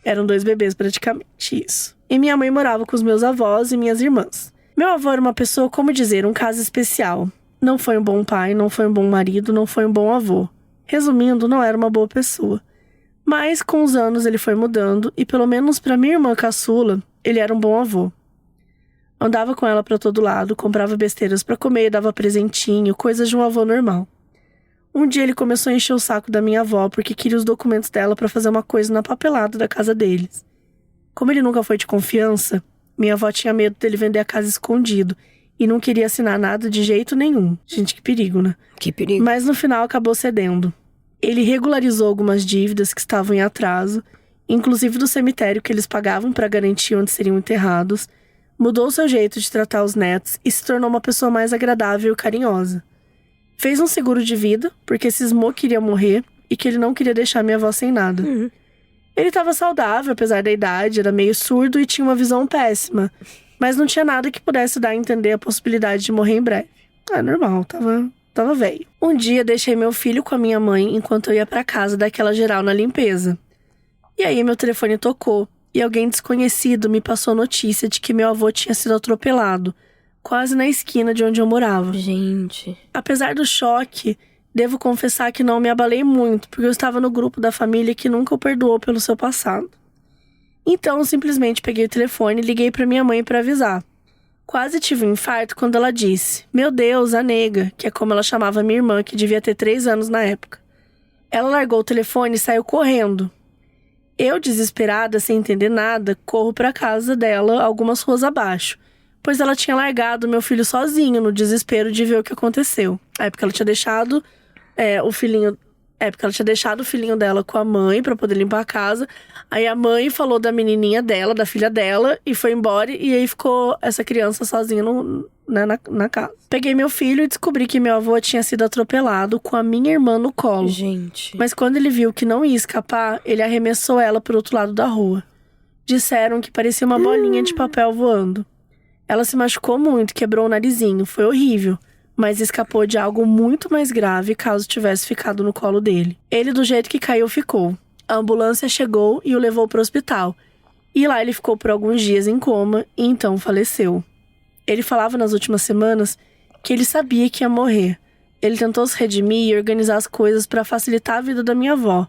Eram 2 bebês praticamente, isso. E minha mãe morava com os meus avós e minhas irmãs. Meu avô era uma pessoa, como dizer, um caso especial. Não foi um bom pai, não foi um bom marido, não foi um bom avô. Resumindo, não era uma boa pessoa. Mas, com os anos, ele foi mudando e, pelo menos pra minha irmã caçula, ele era um bom avô. Andava com ela pra todo lado, comprava besteiras pra comer, dava presentinho, coisas de um avô normal. Um dia ele começou a encher o saco da minha avó porque queria os documentos dela pra fazer uma coisa na papelada da casa deles. Como ele nunca foi de confiança, minha avó tinha medo dele vender a casa escondido e não queria assinar nada de jeito nenhum. Gente, que perigo, né? Que perigo. Mas no final acabou cedendo. Ele regularizou algumas dívidas que estavam em atraso, inclusive do cemitério que eles pagavam para garantir onde seriam enterrados, mudou seu jeito de tratar os netos e se tornou uma pessoa mais agradável e carinhosa. Fez um seguro de vida, porque cismou que iria morrer e que ele não queria deixar minha avó sem nada. Ele estava saudável, apesar da idade, era meio surdo e tinha uma visão péssima, mas não tinha nada que pudesse dar a entender a possibilidade de morrer em breve. Normal, tava velho. Um dia deixei meu filho com a minha mãe enquanto eu ia pra casa daquela geral na limpeza. E aí meu telefone tocou e alguém desconhecido me passou notícia de que meu avô tinha sido atropelado, quase na esquina de onde eu morava. Gente. Apesar do choque, Devo confessar que não me abalei muito, porque eu estava no grupo da família que nunca o perdoou pelo seu passado. Então, simplesmente peguei o telefone e liguei para minha mãe para avisar. Quase tive um infarto quando ela disse: "Meu Deus, a nega", que é como ela chamava minha irmã, que devia ter 3 anos na época. Ela largou o telefone e saiu correndo. Eu, desesperada, sem entender nada, corro para casa dela, algumas ruas abaixo, pois ela tinha largado meu filho sozinho, no desespero de ver o que aconteceu. Porque ela tinha deixado o filhinho dela com a mãe pra poder limpar a casa. Aí a mãe falou da menininha dela, da filha dela, e foi embora. E aí ficou essa criança sozinha na casa. Peguei meu filho e descobri que meu avô tinha sido atropelado com a minha irmã no colo. Gente. Mas quando ele viu que não ia escapar, ele arremessou ela pro outro lado da rua. Disseram que parecia uma bolinha de papel voando. Ela se machucou muito, quebrou o narizinho, foi horrível. Mas escapou de algo muito mais grave caso tivesse ficado no colo dele. Ele, do jeito que caiu, ficou. A ambulância chegou e o levou para o hospital. E lá ele ficou por alguns dias em coma e então faleceu. Ele falava nas últimas semanas que ele sabia que ia morrer. Ele tentou se redimir e organizar as coisas para facilitar a vida da minha avó.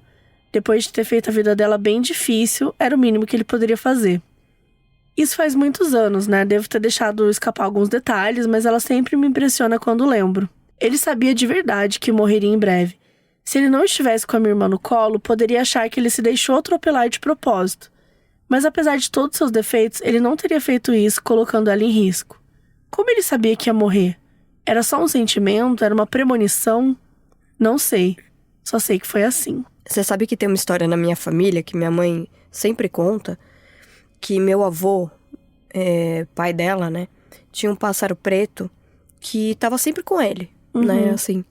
Depois de ter feito a vida dela bem difícil, era o mínimo que ele poderia fazer. Isso faz muitos anos, né? Devo ter deixado escapar alguns detalhes, mas ela sempre me impressiona quando lembro. Ele sabia de verdade que morreria em breve. Se ele não estivesse com a minha irmã no colo, poderia achar que ele se deixou atropelar de propósito. Mas apesar de todos seus defeitos, ele não teria feito isso colocando ela em risco. Como ele sabia que ia morrer? Era só um sentimento? Era uma premonição? Não sei. Só sei que foi assim. Você sabe que tem uma história na minha família que minha mãe sempre conta, que meu avô, pai dela, né, tinha um pássaro preto que tava sempre com ele, né, assim.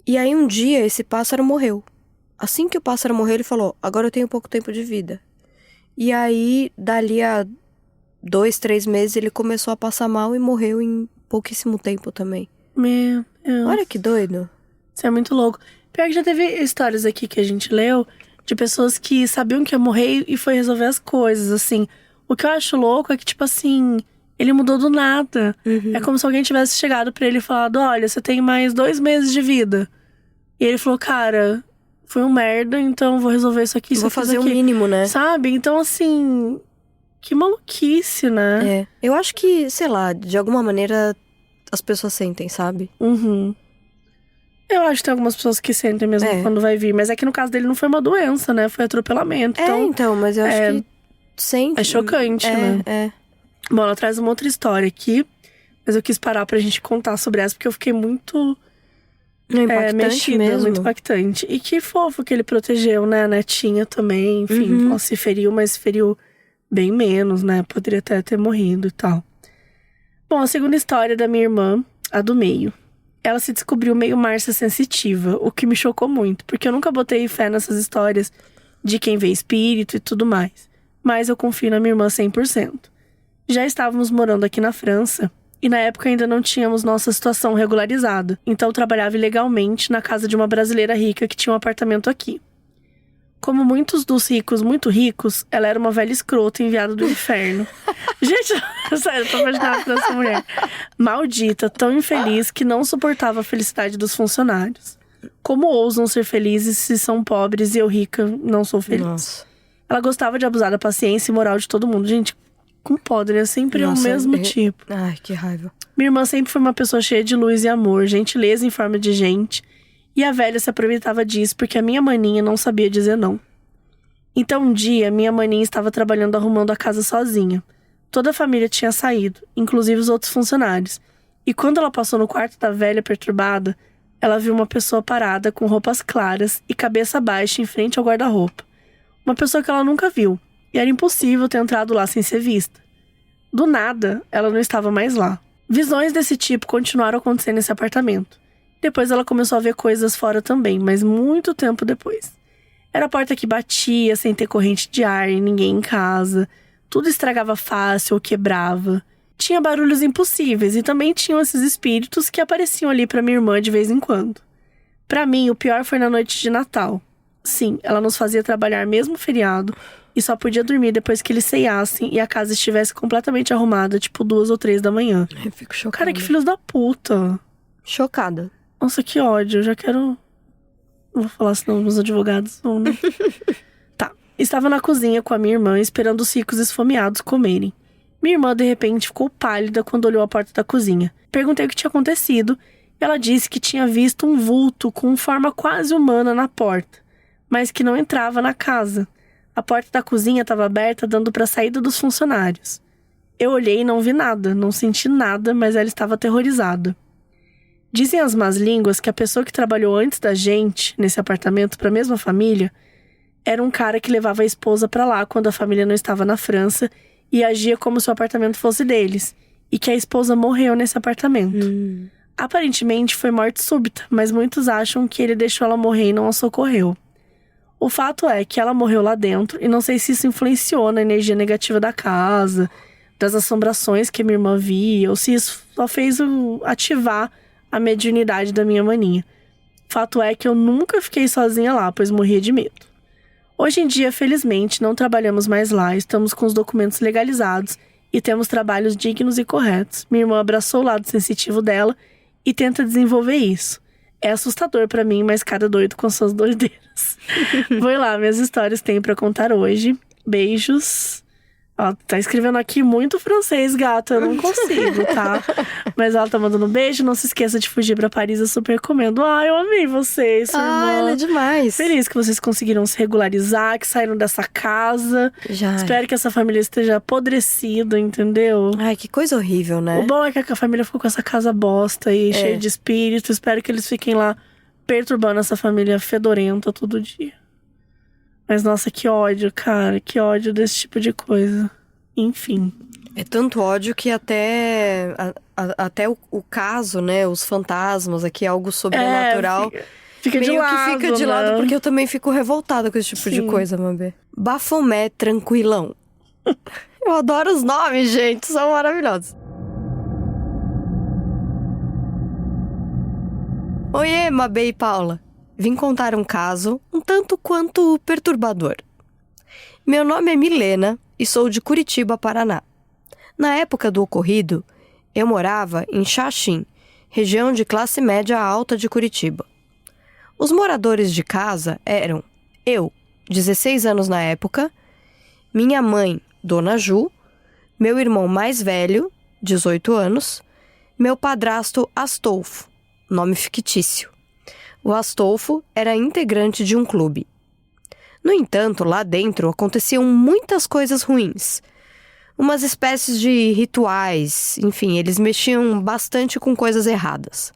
E aí um dia esse pássaro morreu. Assim que o pássaro morreu, ele falou: "Agora eu tenho pouco tempo de vida". E aí, dali a 2, 3 meses, ele começou a passar mal e morreu em pouquíssimo tempo também. Meu Deus. Olha que doido. Isso é muito louco. Pior que já teve histórias aqui que a gente leu de pessoas que sabiam que ia morrer e foi resolver as coisas, assim. O que eu acho louco é que, tipo assim, ele mudou do nada. É como se alguém tivesse chegado pra ele e falado: "Olha, você tem mais 2 meses de vida". E ele falou: "Cara, foi um merda, então vou resolver isso aqui, Vou fazer o mínimo, né? Sabe? Então, assim, que maluquice, né? Eu acho que, sei lá, de alguma maneira as pessoas sentem, sabe? Eu acho que tem algumas pessoas que sentem mesmo quando vai vir. Mas é que no caso dele não foi uma doença, né? Foi atropelamento. Então, mas eu acho que sente. É chocante, né? Bom, ela traz uma outra história aqui. Mas eu quis parar pra gente contar sobre essa, porque eu fiquei muito mexida, mesmo. muito impactante. E que fofo que ele protegeu, né? A netinha também, enfim. Ela se feriu, mas se feriu bem menos, né? Poderia até ter morrido e tal. Bom, a segunda história da minha irmã, a do meio. Ela se descobriu meio Márcia sensitiva, o que me chocou muito, porque eu nunca botei fé nessas histórias de quem vê espírito e tudo mais. Mas eu confio na minha irmã 100%. Já estávamos morando aqui na França, e na época ainda não tínhamos nossa situação regularizada, então eu trabalhava ilegalmente na casa de uma brasileira rica que tinha um apartamento aqui. Como muitos dos ricos muito ricos, ela era uma velha escrota enviada do inferno. Gente, sério, eu tô imaginando pra essa mulher. Maldita, tão infeliz que não suportava a felicidade dos funcionários. Como ousam ser felizes se são pobres e eu rica não sou feliz? Nossa. Ela gostava de abusar da paciência e moral de todo mundo. Gente, como pode, né? Sempre o mesmo tipo. Ai, que raiva. Minha irmã sempre foi uma pessoa cheia de luz e amor, gentileza em forma de gente. E a velha se aproveitava disso porque a minha maninha não sabia dizer não. Então um dia, minha maninha estava trabalhando arrumando a casa sozinha. Toda a família tinha saído, inclusive os outros funcionários. E quando ela passou no quarto da velha perturbada, ela viu uma pessoa parada com roupas claras e cabeça baixa em frente ao guarda-roupa. Uma pessoa que ela nunca viu, e era impossível ter entrado lá sem ser vista. Do nada, ela não estava mais lá. Visões desse tipo continuaram acontecendo nesse apartamento. Depois ela começou a ver coisas fora também, mas muito tempo depois. Era a porta que batia sem ter corrente de ar e ninguém em casa. Tudo estragava fácil ou quebrava. Tinha barulhos impossíveis e também tinham esses espíritos que apareciam ali pra minha irmã de vez em quando. Pra mim, o pior foi na noite de Natal. Sim, ela nos fazia trabalhar mesmo feriado e só podia dormir depois que eles ceiassem e a casa estivesse completamente arrumada, tipo 2 ou 3 da manhã. Eu fico chocada. Cara, que filhos da puta. Chocada. Nossa, que ódio. Eu já quero... Não vou falar, senão meus advogados vão, né? Tá. Estava na cozinha com a minha irmã, esperando os ricos esfomeados comerem. Minha irmã, de repente, ficou pálida quando olhou a porta da cozinha. Perguntei o que tinha acontecido e ela disse que tinha visto um vulto com forma quase humana na porta, mas que não entrava na casa. A porta da cozinha estava aberta, dando para a saída dos funcionários. Eu olhei e não vi nada, não senti nada, mas ela estava aterrorizada. Dizem as más línguas que a pessoa que trabalhou antes da gente, nesse apartamento, para a mesma família, era um cara que levava a esposa para lá quando a família não estava na França e agia como se o apartamento fosse deles, e que a esposa morreu nesse apartamento. Aparentemente foi morte súbita, mas muitos acham que ele deixou ela morrer e não a socorreu. O fato é que ela morreu lá dentro e não sei se isso influenciou na energia negativa da casa, das assombrações que a minha irmã via, ou se isso só fez ativar a mediunidade da minha maninha. Fato é que eu nunca fiquei sozinha lá, pois morria de medo. Hoje em dia, felizmente, não trabalhamos mais lá, estamos com os documentos legalizados e temos trabalhos dignos e corretos. Minha irmã abraçou o lado sensitivo dela e tenta desenvolver isso. É assustador pra mim, mas cada doido com suas doideiras. Vou lá, minhas histórias tenho pra contar hoje. Beijos. Ó, tá escrevendo aqui muito francês, gata. Eu não consigo, tá? Mas ela tá mandando um beijo. Não se esqueça de fugir pra Paris, eu super recomendo. Ah, eu amei vocês, sua irmã. Ela é demais. Feliz que vocês conseguiram se regularizar, que saíram dessa casa. Já. Espero que essa família esteja apodrecida, entendeu? Ai, que coisa horrível, né? O bom é que a família ficou com essa casa bosta aí, cheia de espírito. Espero que eles fiquem lá perturbando essa família fedorenta todo dia. Mas nossa, que ódio, cara. Que ódio desse tipo de coisa. Enfim. É tanto ódio que até o caso, né? Os fantasmas aqui, algo sobrenatural. Fica de meio lado, que fica de né? lado, porque eu também fico revoltada com esse tipo de coisa, Mabê. Bafomé Tranquilão. Eu adoro os nomes, gente. São maravilhosos. Oiê, Mabê e Paula. Vim contar um caso um tanto quanto perturbador. Meu nome é Milena e sou de Curitiba, Paraná. Na época do ocorrido, eu morava em Xaxim, região de classe média alta de Curitiba. Os moradores de casa eram eu, 16 anos na época, minha mãe, Dona Ju, meu irmão mais velho, 18 anos, meu padrasto Astolfo, nome fictício. O Astolfo era integrante de um clube. No entanto, lá dentro aconteciam muitas coisas ruins. Umas espécies de rituais, enfim, eles mexiam bastante com coisas erradas.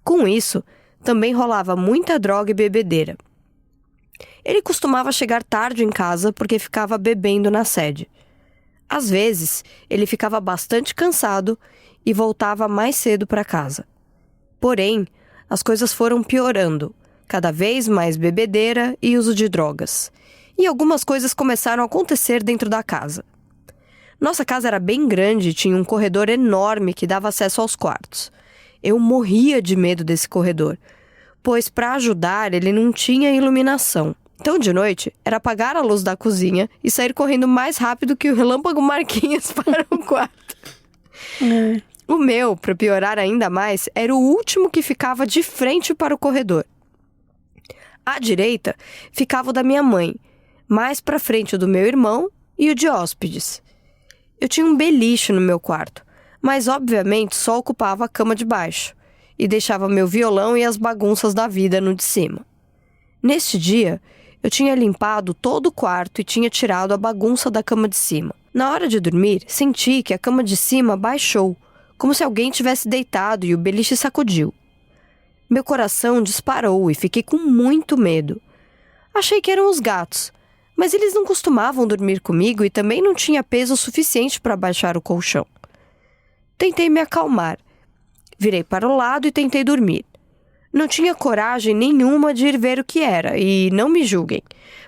Com isso, também rolava muita droga e bebedeira. Ele costumava chegar tarde em casa porque ficava bebendo na sede. Às vezes, ele ficava bastante cansado e voltava mais cedo para casa. Porém, as coisas foram piorando, cada vez mais bebedeira e uso de drogas. E algumas coisas começaram a acontecer dentro da casa. Nossa casa era bem grande e tinha um corredor enorme que dava acesso aos quartos. Eu morria de medo desse corredor, pois para ajudar ele não tinha iluminação. Então de noite era apagar a luz da cozinha e sair correndo mais rápido que o relâmpago Marquinhos para o quarto. O meu, para piorar ainda mais, era o último que ficava de frente para o corredor. À direita ficava o da minha mãe, mais para frente o do meu irmão e o de hóspedes. Eu tinha um beliche no meu quarto, mas obviamente só ocupava a cama de baixo e deixava meu violão e as bagunças da vida no de cima. Neste dia, eu tinha limpado todo o quarto e tinha tirado a bagunça da cama de cima. Na hora de dormir, senti que a cama de cima baixou, como se alguém tivesse deitado e o beliche sacudiu. Meu coração disparou e fiquei com muito medo. Achei que eram os gatos, mas eles não costumavam dormir comigo e também não tinha peso suficiente para baixar o colchão. Tentei me acalmar. Virei para o lado e tentei dormir. Não tinha coragem nenhuma de ir ver o que era, e não me julguem,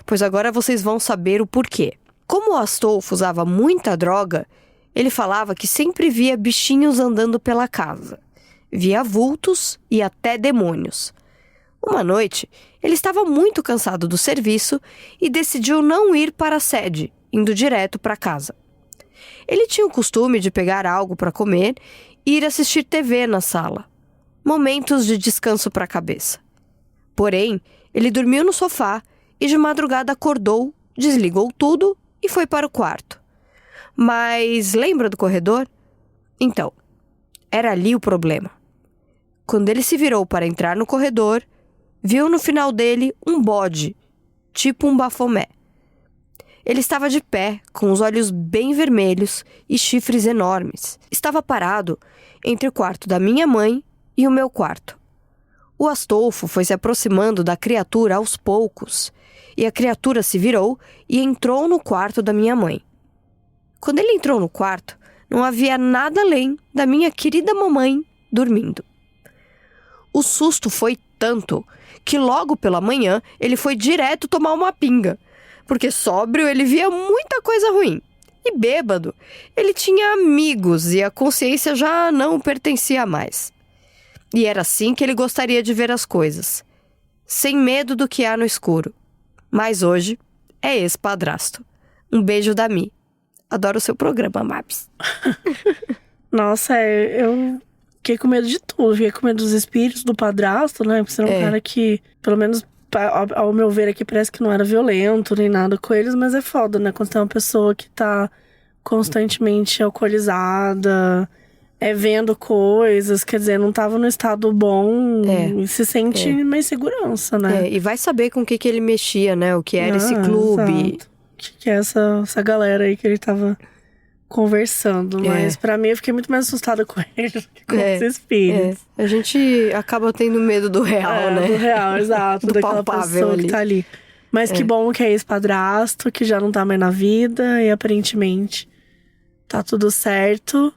pois agora vocês vão saber o porquê. Como o Astolfo usava muita droga, ele falava que sempre via bichinhos andando pela casa. Via vultos e até demônios. Uma noite, ele estava muito cansado do serviço e decidiu não ir para a sede, indo direto para casa. Ele tinha o costume de pegar algo para comer e ir assistir TV na sala. Momentos de descanso para a cabeça. Porém, ele dormiu no sofá e de madrugada acordou, desligou tudo e foi para o quarto. Mas lembra do corredor? Então, era ali o problema. Quando ele se virou para entrar no corredor, viu no final dele um bode, tipo um bafomé. Ele estava de pé, com os olhos bem vermelhos e chifres enormes. Estava parado entre o quarto da minha mãe e o meu quarto. O Astolfo foi se aproximando da criatura aos poucos, e a criatura se virou e entrou no quarto da minha mãe. Quando ele entrou no quarto, não havia nada além da minha querida mamãe dormindo. O susto foi tanto que logo pela manhã ele foi direto tomar uma pinga, porque sóbrio ele via muita coisa ruim. E bêbado, ele tinha amigos e a consciência já não pertencia mais. E era assim que ele gostaria de ver as coisas, sem medo do que há no escuro. Mas hoje é ex-padrasto. Um beijo da Mi. Adoro o seu programa, Mabs. Nossa, eu fiquei com medo de tudo. Fiquei com medo dos espíritos, do padrasto, né? Porque você é um cara que, pelo menos ao meu ver aqui, parece que não era violento nem nada com eles. Mas é foda, né? Quando você é uma pessoa que tá constantemente alcoolizada, vendo coisas, quer dizer, não tava no estado bom e se sente uma insegurança, né? E vai saber com o que ele mexia, né? O que era esse clube. Exato. O que é essa galera aí que ele tava conversando. Mas pra mim, eu fiquei muito mais assustada com ele do que com os espíritos. A gente acaba tendo medo do real, né? Do real, exato. Do daquela pessoa ali. Que tá ali. Mas que bom que é ex-padrasto, que já não tá mais na vida. E aparentemente tá tudo certo.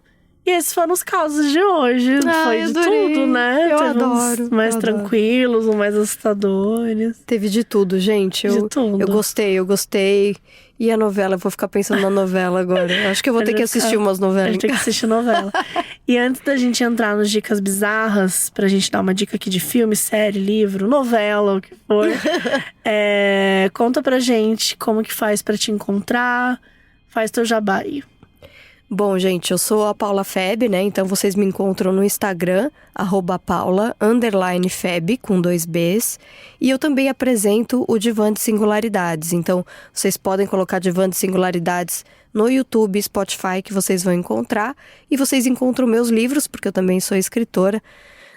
E esses foram os casos de hoje. Foi de tudo, né? Eu Teve adoro. uns mais tranquilos, uns mais assustadores. Teve de tudo, gente. De tudo. Eu gostei. E a novela? Eu vou ficar pensando na novela agora. Eu acho que eu vou ter que assistir umas novelas. A gente tem que assistir novela. E antes da gente entrar nos dicas bizarras, pra gente dar uma dica aqui de filme, série, livro, novela, o que for. Conta pra gente como que faz pra te encontrar. Faz teu jabá aí. Bom, gente, eu sou a Paula Feb, né? Então vocês me encontram no Instagram, @Paula_Feb, com 2 Bs. E eu também apresento o Divã de Singularidades. Então, vocês podem colocar Divã de Singularidades no YouTube e Spotify, que vocês vão encontrar. E vocês encontram meus livros, porque eu também sou escritora,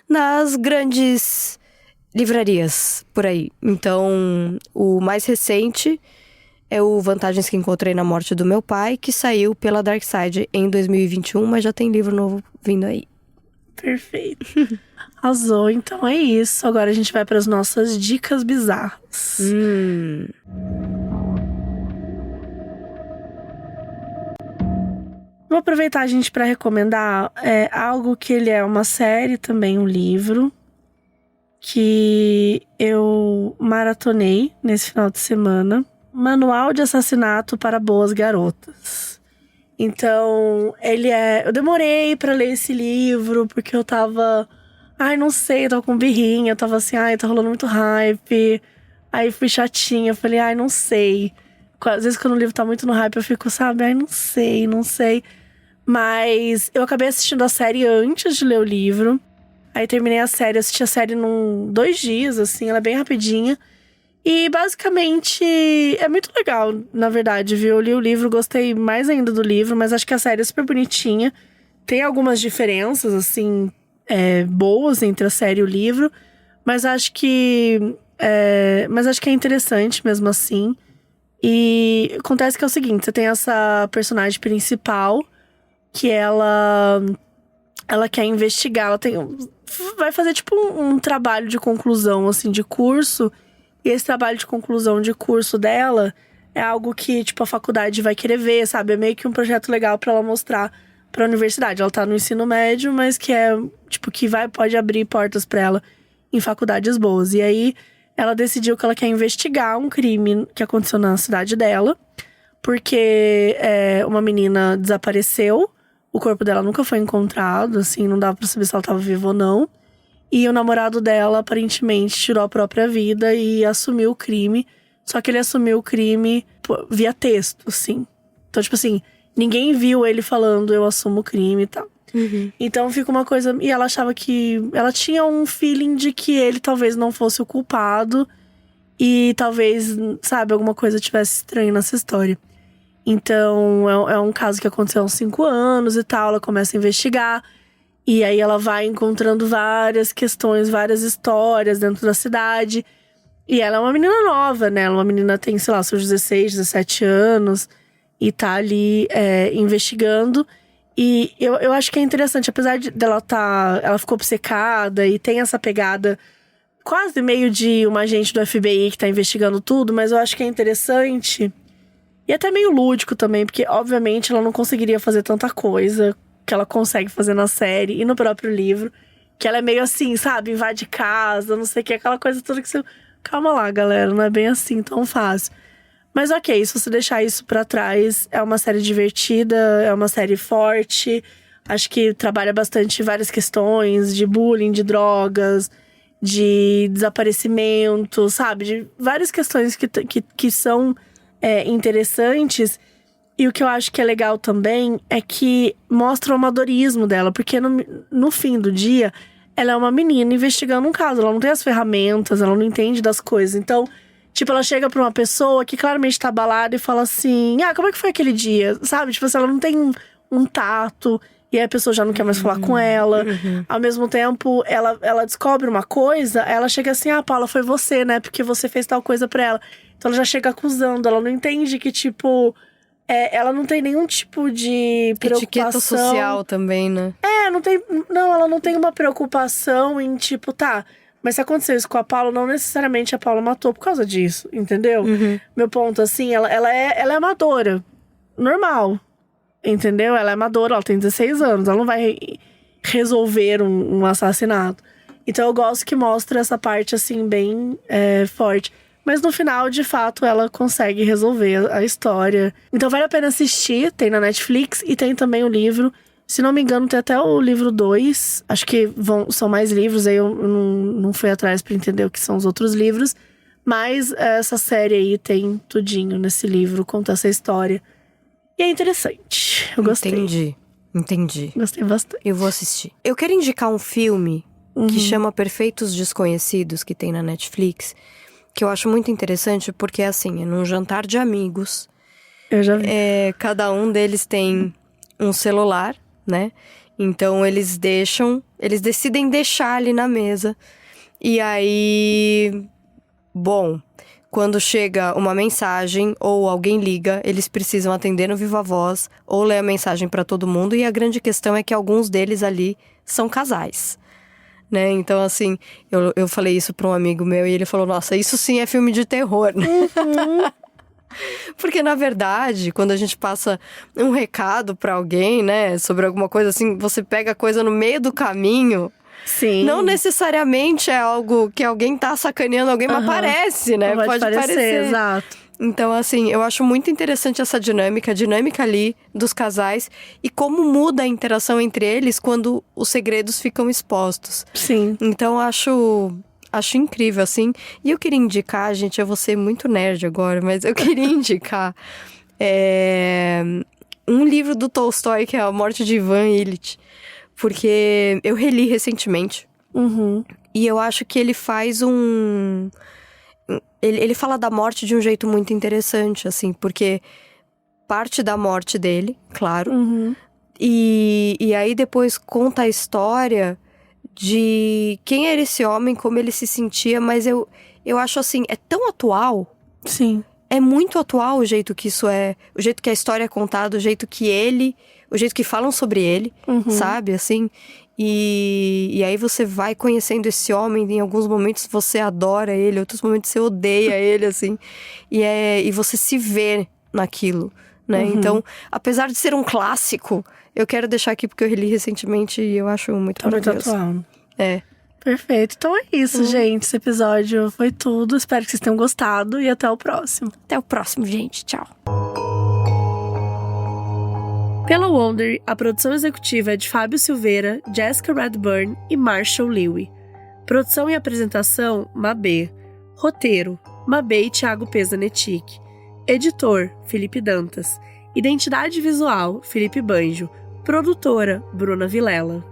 nas grandes livrarias por aí. Então, o mais recente é o Vantagens que Encontrei na Morte do Meu Pai, que saiu pela Dark Side em 2021, mas já tem livro novo vindo aí. Perfeito. Arrasou, então é isso. Agora a gente vai para as nossas dicas bizarras. Vou aproveitar a gente para recomendar algo que ele é uma série, também um livro, que eu maratonei nesse final de semana. Manual de Assassinato para Boas Garotas. Então, eu demorei pra ler esse livro, porque eu tava... não sei, eu tava com birrinha, eu tava assim, tá rolando muito hype. Aí fui chatinha, eu falei, não sei. Às vezes quando o livro tá muito no hype, eu fico, sabe, não sei. Mas eu acabei assistindo a série antes de ler o livro. Aí terminei a série, assisti a série em 2 dias, assim, ela é bem rapidinha. E basicamente é muito legal, na verdade, viu? Eu li o livro, gostei mais ainda do livro, mas acho que a série é super bonitinha. Tem algumas diferenças, assim, boas entre a série e o livro, mas acho que é interessante mesmo assim. E acontece que é o seguinte, você tem essa personagem principal que ela quer investigar, vai fazer tipo um trabalho de conclusão, assim, de curso. E esse trabalho de conclusão de curso dela é algo que, tipo, a faculdade vai querer ver, sabe? É meio que um projeto legal pra ela mostrar pra universidade. Ela tá no ensino médio, mas que pode abrir portas pra ela em faculdades boas. E aí, ela decidiu que ela quer investigar um crime que aconteceu na cidade dela. Porque uma menina desapareceu, o corpo dela nunca foi encontrado, assim, não dava pra saber se ela tava viva ou não. E o namorado dela, aparentemente, tirou a própria vida e assumiu o crime. Só que ele assumiu o crime via texto, assim. Então, tipo assim, ninguém viu ele falando, eu assumo o crime e tal. Então fica uma coisa… E ela achava que… Ela tinha um feeling de que ele talvez não fosse o culpado. E talvez, sabe, alguma coisa tivesse estranha nessa história. Então, é um caso que aconteceu há uns 5 anos e tal. Ela começa a investigar. E aí ela vai encontrando várias questões, várias histórias dentro da cidade. E ela é uma menina nova, né? Ela é uma menina que tem, sei lá, seus 16, 17 anos. E tá ali investigando. E eu acho que é interessante, apesar dela ela ficou obcecada e tem essa pegada quase meio de uma agente do FBI que tá investigando tudo, mas eu acho que é interessante e até meio lúdico também, porque obviamente ela não conseguiria fazer tanta coisa que ela consegue fazer na série e no próprio livro, que ela é meio assim, sabe, invade casa, não sei o que, aquela coisa toda que você… Calma lá, galera, não é bem assim tão fácil. Mas ok, se você deixar isso pra trás, é uma série divertida, é uma série forte. Acho que trabalha bastante várias questões de bullying, de drogas, de desaparecimento, sabe? De várias questões que são interessantes. E o que eu acho que é legal também é que mostra o amadorismo dela. Porque no fim do dia, ela é uma menina investigando um caso. Ela não tem as ferramentas, ela não entende das coisas. Então… Tipo, ela chega pra uma pessoa que claramente tá abalada e fala assim… como é que foi aquele dia? Sabe? Tipo assim, ela não tem um tato. E aí a pessoa já não quer mais falar com ela. Ao mesmo tempo, ela descobre uma coisa. Ela chega assim… Paula, foi você, né? Porque você fez tal coisa pra ela. Então ela já chega acusando. Ela não entende que, tipo… ela não tem nenhum tipo de preocupação… Etiqueta social também, né? Ela não tem uma preocupação em, tipo, tá… Mas se aconteceu isso com a Paula, não necessariamente a Paula matou por causa disso, entendeu? Meu ponto, assim, ela é amadora. Normal, entendeu? Ela é amadora, ela tem 16 anos. Ela não vai resolver um assassinato. Então eu gosto que mostra essa parte, assim, bem forte. Mas no final, de fato, ela consegue resolver a história. Então vale a pena assistir, tem na Netflix. E tem também o livro… Se não me engano, tem até o livro 2. Acho que são mais livros, aí eu não fui atrás pra entender o que são os outros livros. Mas essa série aí tem tudinho nesse livro, conta essa história. E é interessante, eu gostei. Entendi. Gostei bastante. Eu vou assistir. Eu quero indicar um filme que chama Perfeitos Desconhecidos, que tem na Netflix. Que eu acho muito interessante, porque assim, é num jantar de amigos. Eu já vi. Cada um deles tem um celular, né? Então eles decidem deixar ali na mesa. E aí, bom, quando chega uma mensagem ou alguém liga, eles precisam atender no viva voz ou ler a mensagem para todo mundo. E a grande questão é que alguns deles ali são casais, né? Então, assim, eu falei isso para um amigo meu e ele falou: nossa, isso sim é filme de terror, né? Porque, na verdade, quando a gente passa um recado pra alguém, né, sobre alguma coisa assim, você pega a coisa no meio do caminho. Sim. Não necessariamente é algo que alguém tá sacaneando alguém, mas parece, né? Pode parecer, exato. Então, assim, eu acho muito interessante essa dinâmica, a dinâmica ali dos casais e como muda a interação entre eles quando os segredos ficam expostos. Sim. Então, acho incrível, assim. E eu queria indicar, gente, eu vou ser muito nerd agora, mas eu queria indicar um livro do Tolstói, que é A Morte de Ivan Ilitch. Porque eu reli recentemente. E eu acho que ele faz Ele fala da morte de um jeito muito interessante, assim. Porque parte da morte dele, claro. E aí depois conta a história de quem era esse homem, como ele se sentia, mas eu acho assim, é tão atual. Sim. É muito atual o jeito que isso é, o jeito que a história é contada, o jeito que falam sobre ele, sabe, assim. E aí você vai conhecendo esse homem, em alguns momentos você adora ele, em outros momentos você odeia ele, assim. E você se vê naquilo, né? Então, apesar de ser um clássico, eu quero deixar aqui porque eu reli recentemente e eu acho muito maravilhoso. Muito atual. Perfeito. Então é isso, gente. Esse episódio foi tudo. Espero que vocês tenham gostado e até o próximo. Até o próximo, gente. Tchau. Pela Wonder, a produção executiva é de Fábio Silveira, Jessica Redburn e Marshall Lewy. Produção e apresentação, Mabê. Roteiro, Mabê e Thiago Pesanetic. Editor, Felipe Dantas. Identidade visual, Felipe Banjo. Produtora, Bruna Vilela.